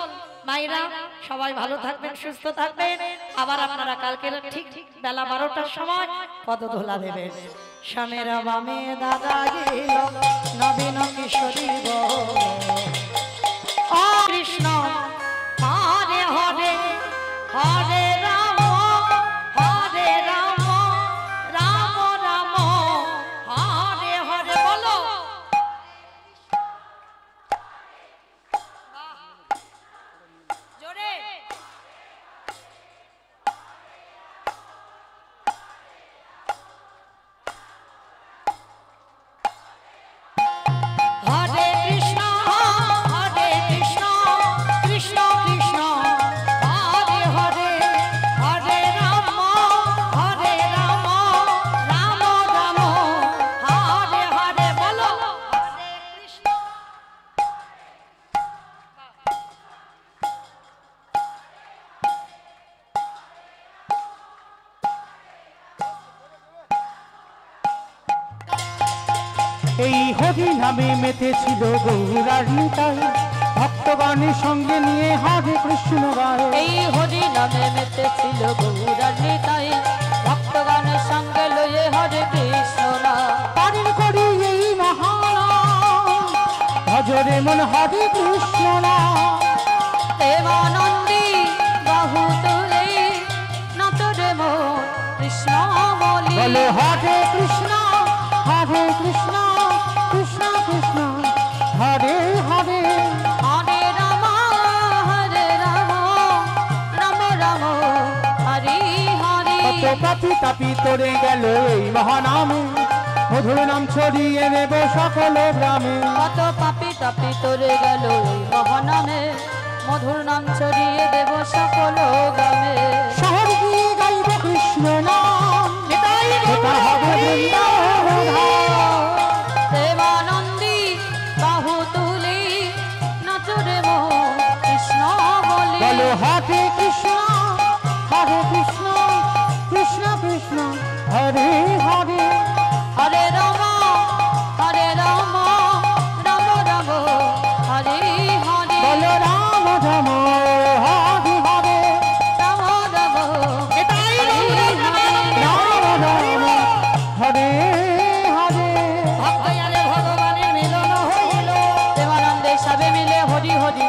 মাইরা সবাই ভালো থাকবেন, সুস্থ থাকবেন। আবার আপনারা কালকে ঠিক বেলা 12টার সময় পদধূলা দেবেন। স্বামের বামে দাদা গেল নবীন কিশোরী গো। ও কৃষ্ণ হরে হরে, হরে রাম হরে রাম, রাম রাম হরে হরে। বলো জোরে। হরে কৃষ্ণ হরে কৃষ্ণ, কৃষ্ণ কৃষ্ণ হরে হরে, হরে রাম হরে রাম, রাম রাম হরে হরে। বলো হরে কৃষ্ণ। এই হরি নামে মেতেছিল গৌরার নিতাই, ভক্ত ভগবানের সঙ্গে নিয়ে হরে কৃষ্ণ গায়ে। এই হরি নামে মেতেছিল গৌরার নিতাই, ভক্তগণের সঙ্গে লয়ে হরে কৃষ্ণ নাম। পালন করি এই মহানাম, ভজরে মন হরে কৃষ্ণ নাম। দেবানন্দী বাহু তুলে নাচরে মন কৃষ্ণ বলি। বলে হরে কৃষ্ণ কৃষ্ণ কৃষ্ণ কৃষ্ণ হরে হরে। হরে রাম রাম রাম হরি হরি। কত পাপি তাপি তোরে গেল এই মহানামে, মধুর নাম ছড়িয়ে নেব সকল গ্রামে। কত পাপি তাপি তোরে গেল এই মহানামে, মধুর নাম ছড়িয়ে দেব সকল গ্রামে। শহর গিয়ে গাইব কৃষ্ণ নাম, সেটা হবে বৃন্দাবন ধাম। দেবানন্দী বাহু তুলি নাচরে মন কৃষ্ণ বলি। বলো হরে কৃষ্ণ কৃষ্ণ কৃষ্ণ হরে হরে। হরে রাম রাম রাম হরে হরে। বলো রাম রাম হরে হরে। রাম রাম রাম রাম হরে হরে। ভগবানের মিলন হইল, দেবানন্দে সবে মিলে হরি হরি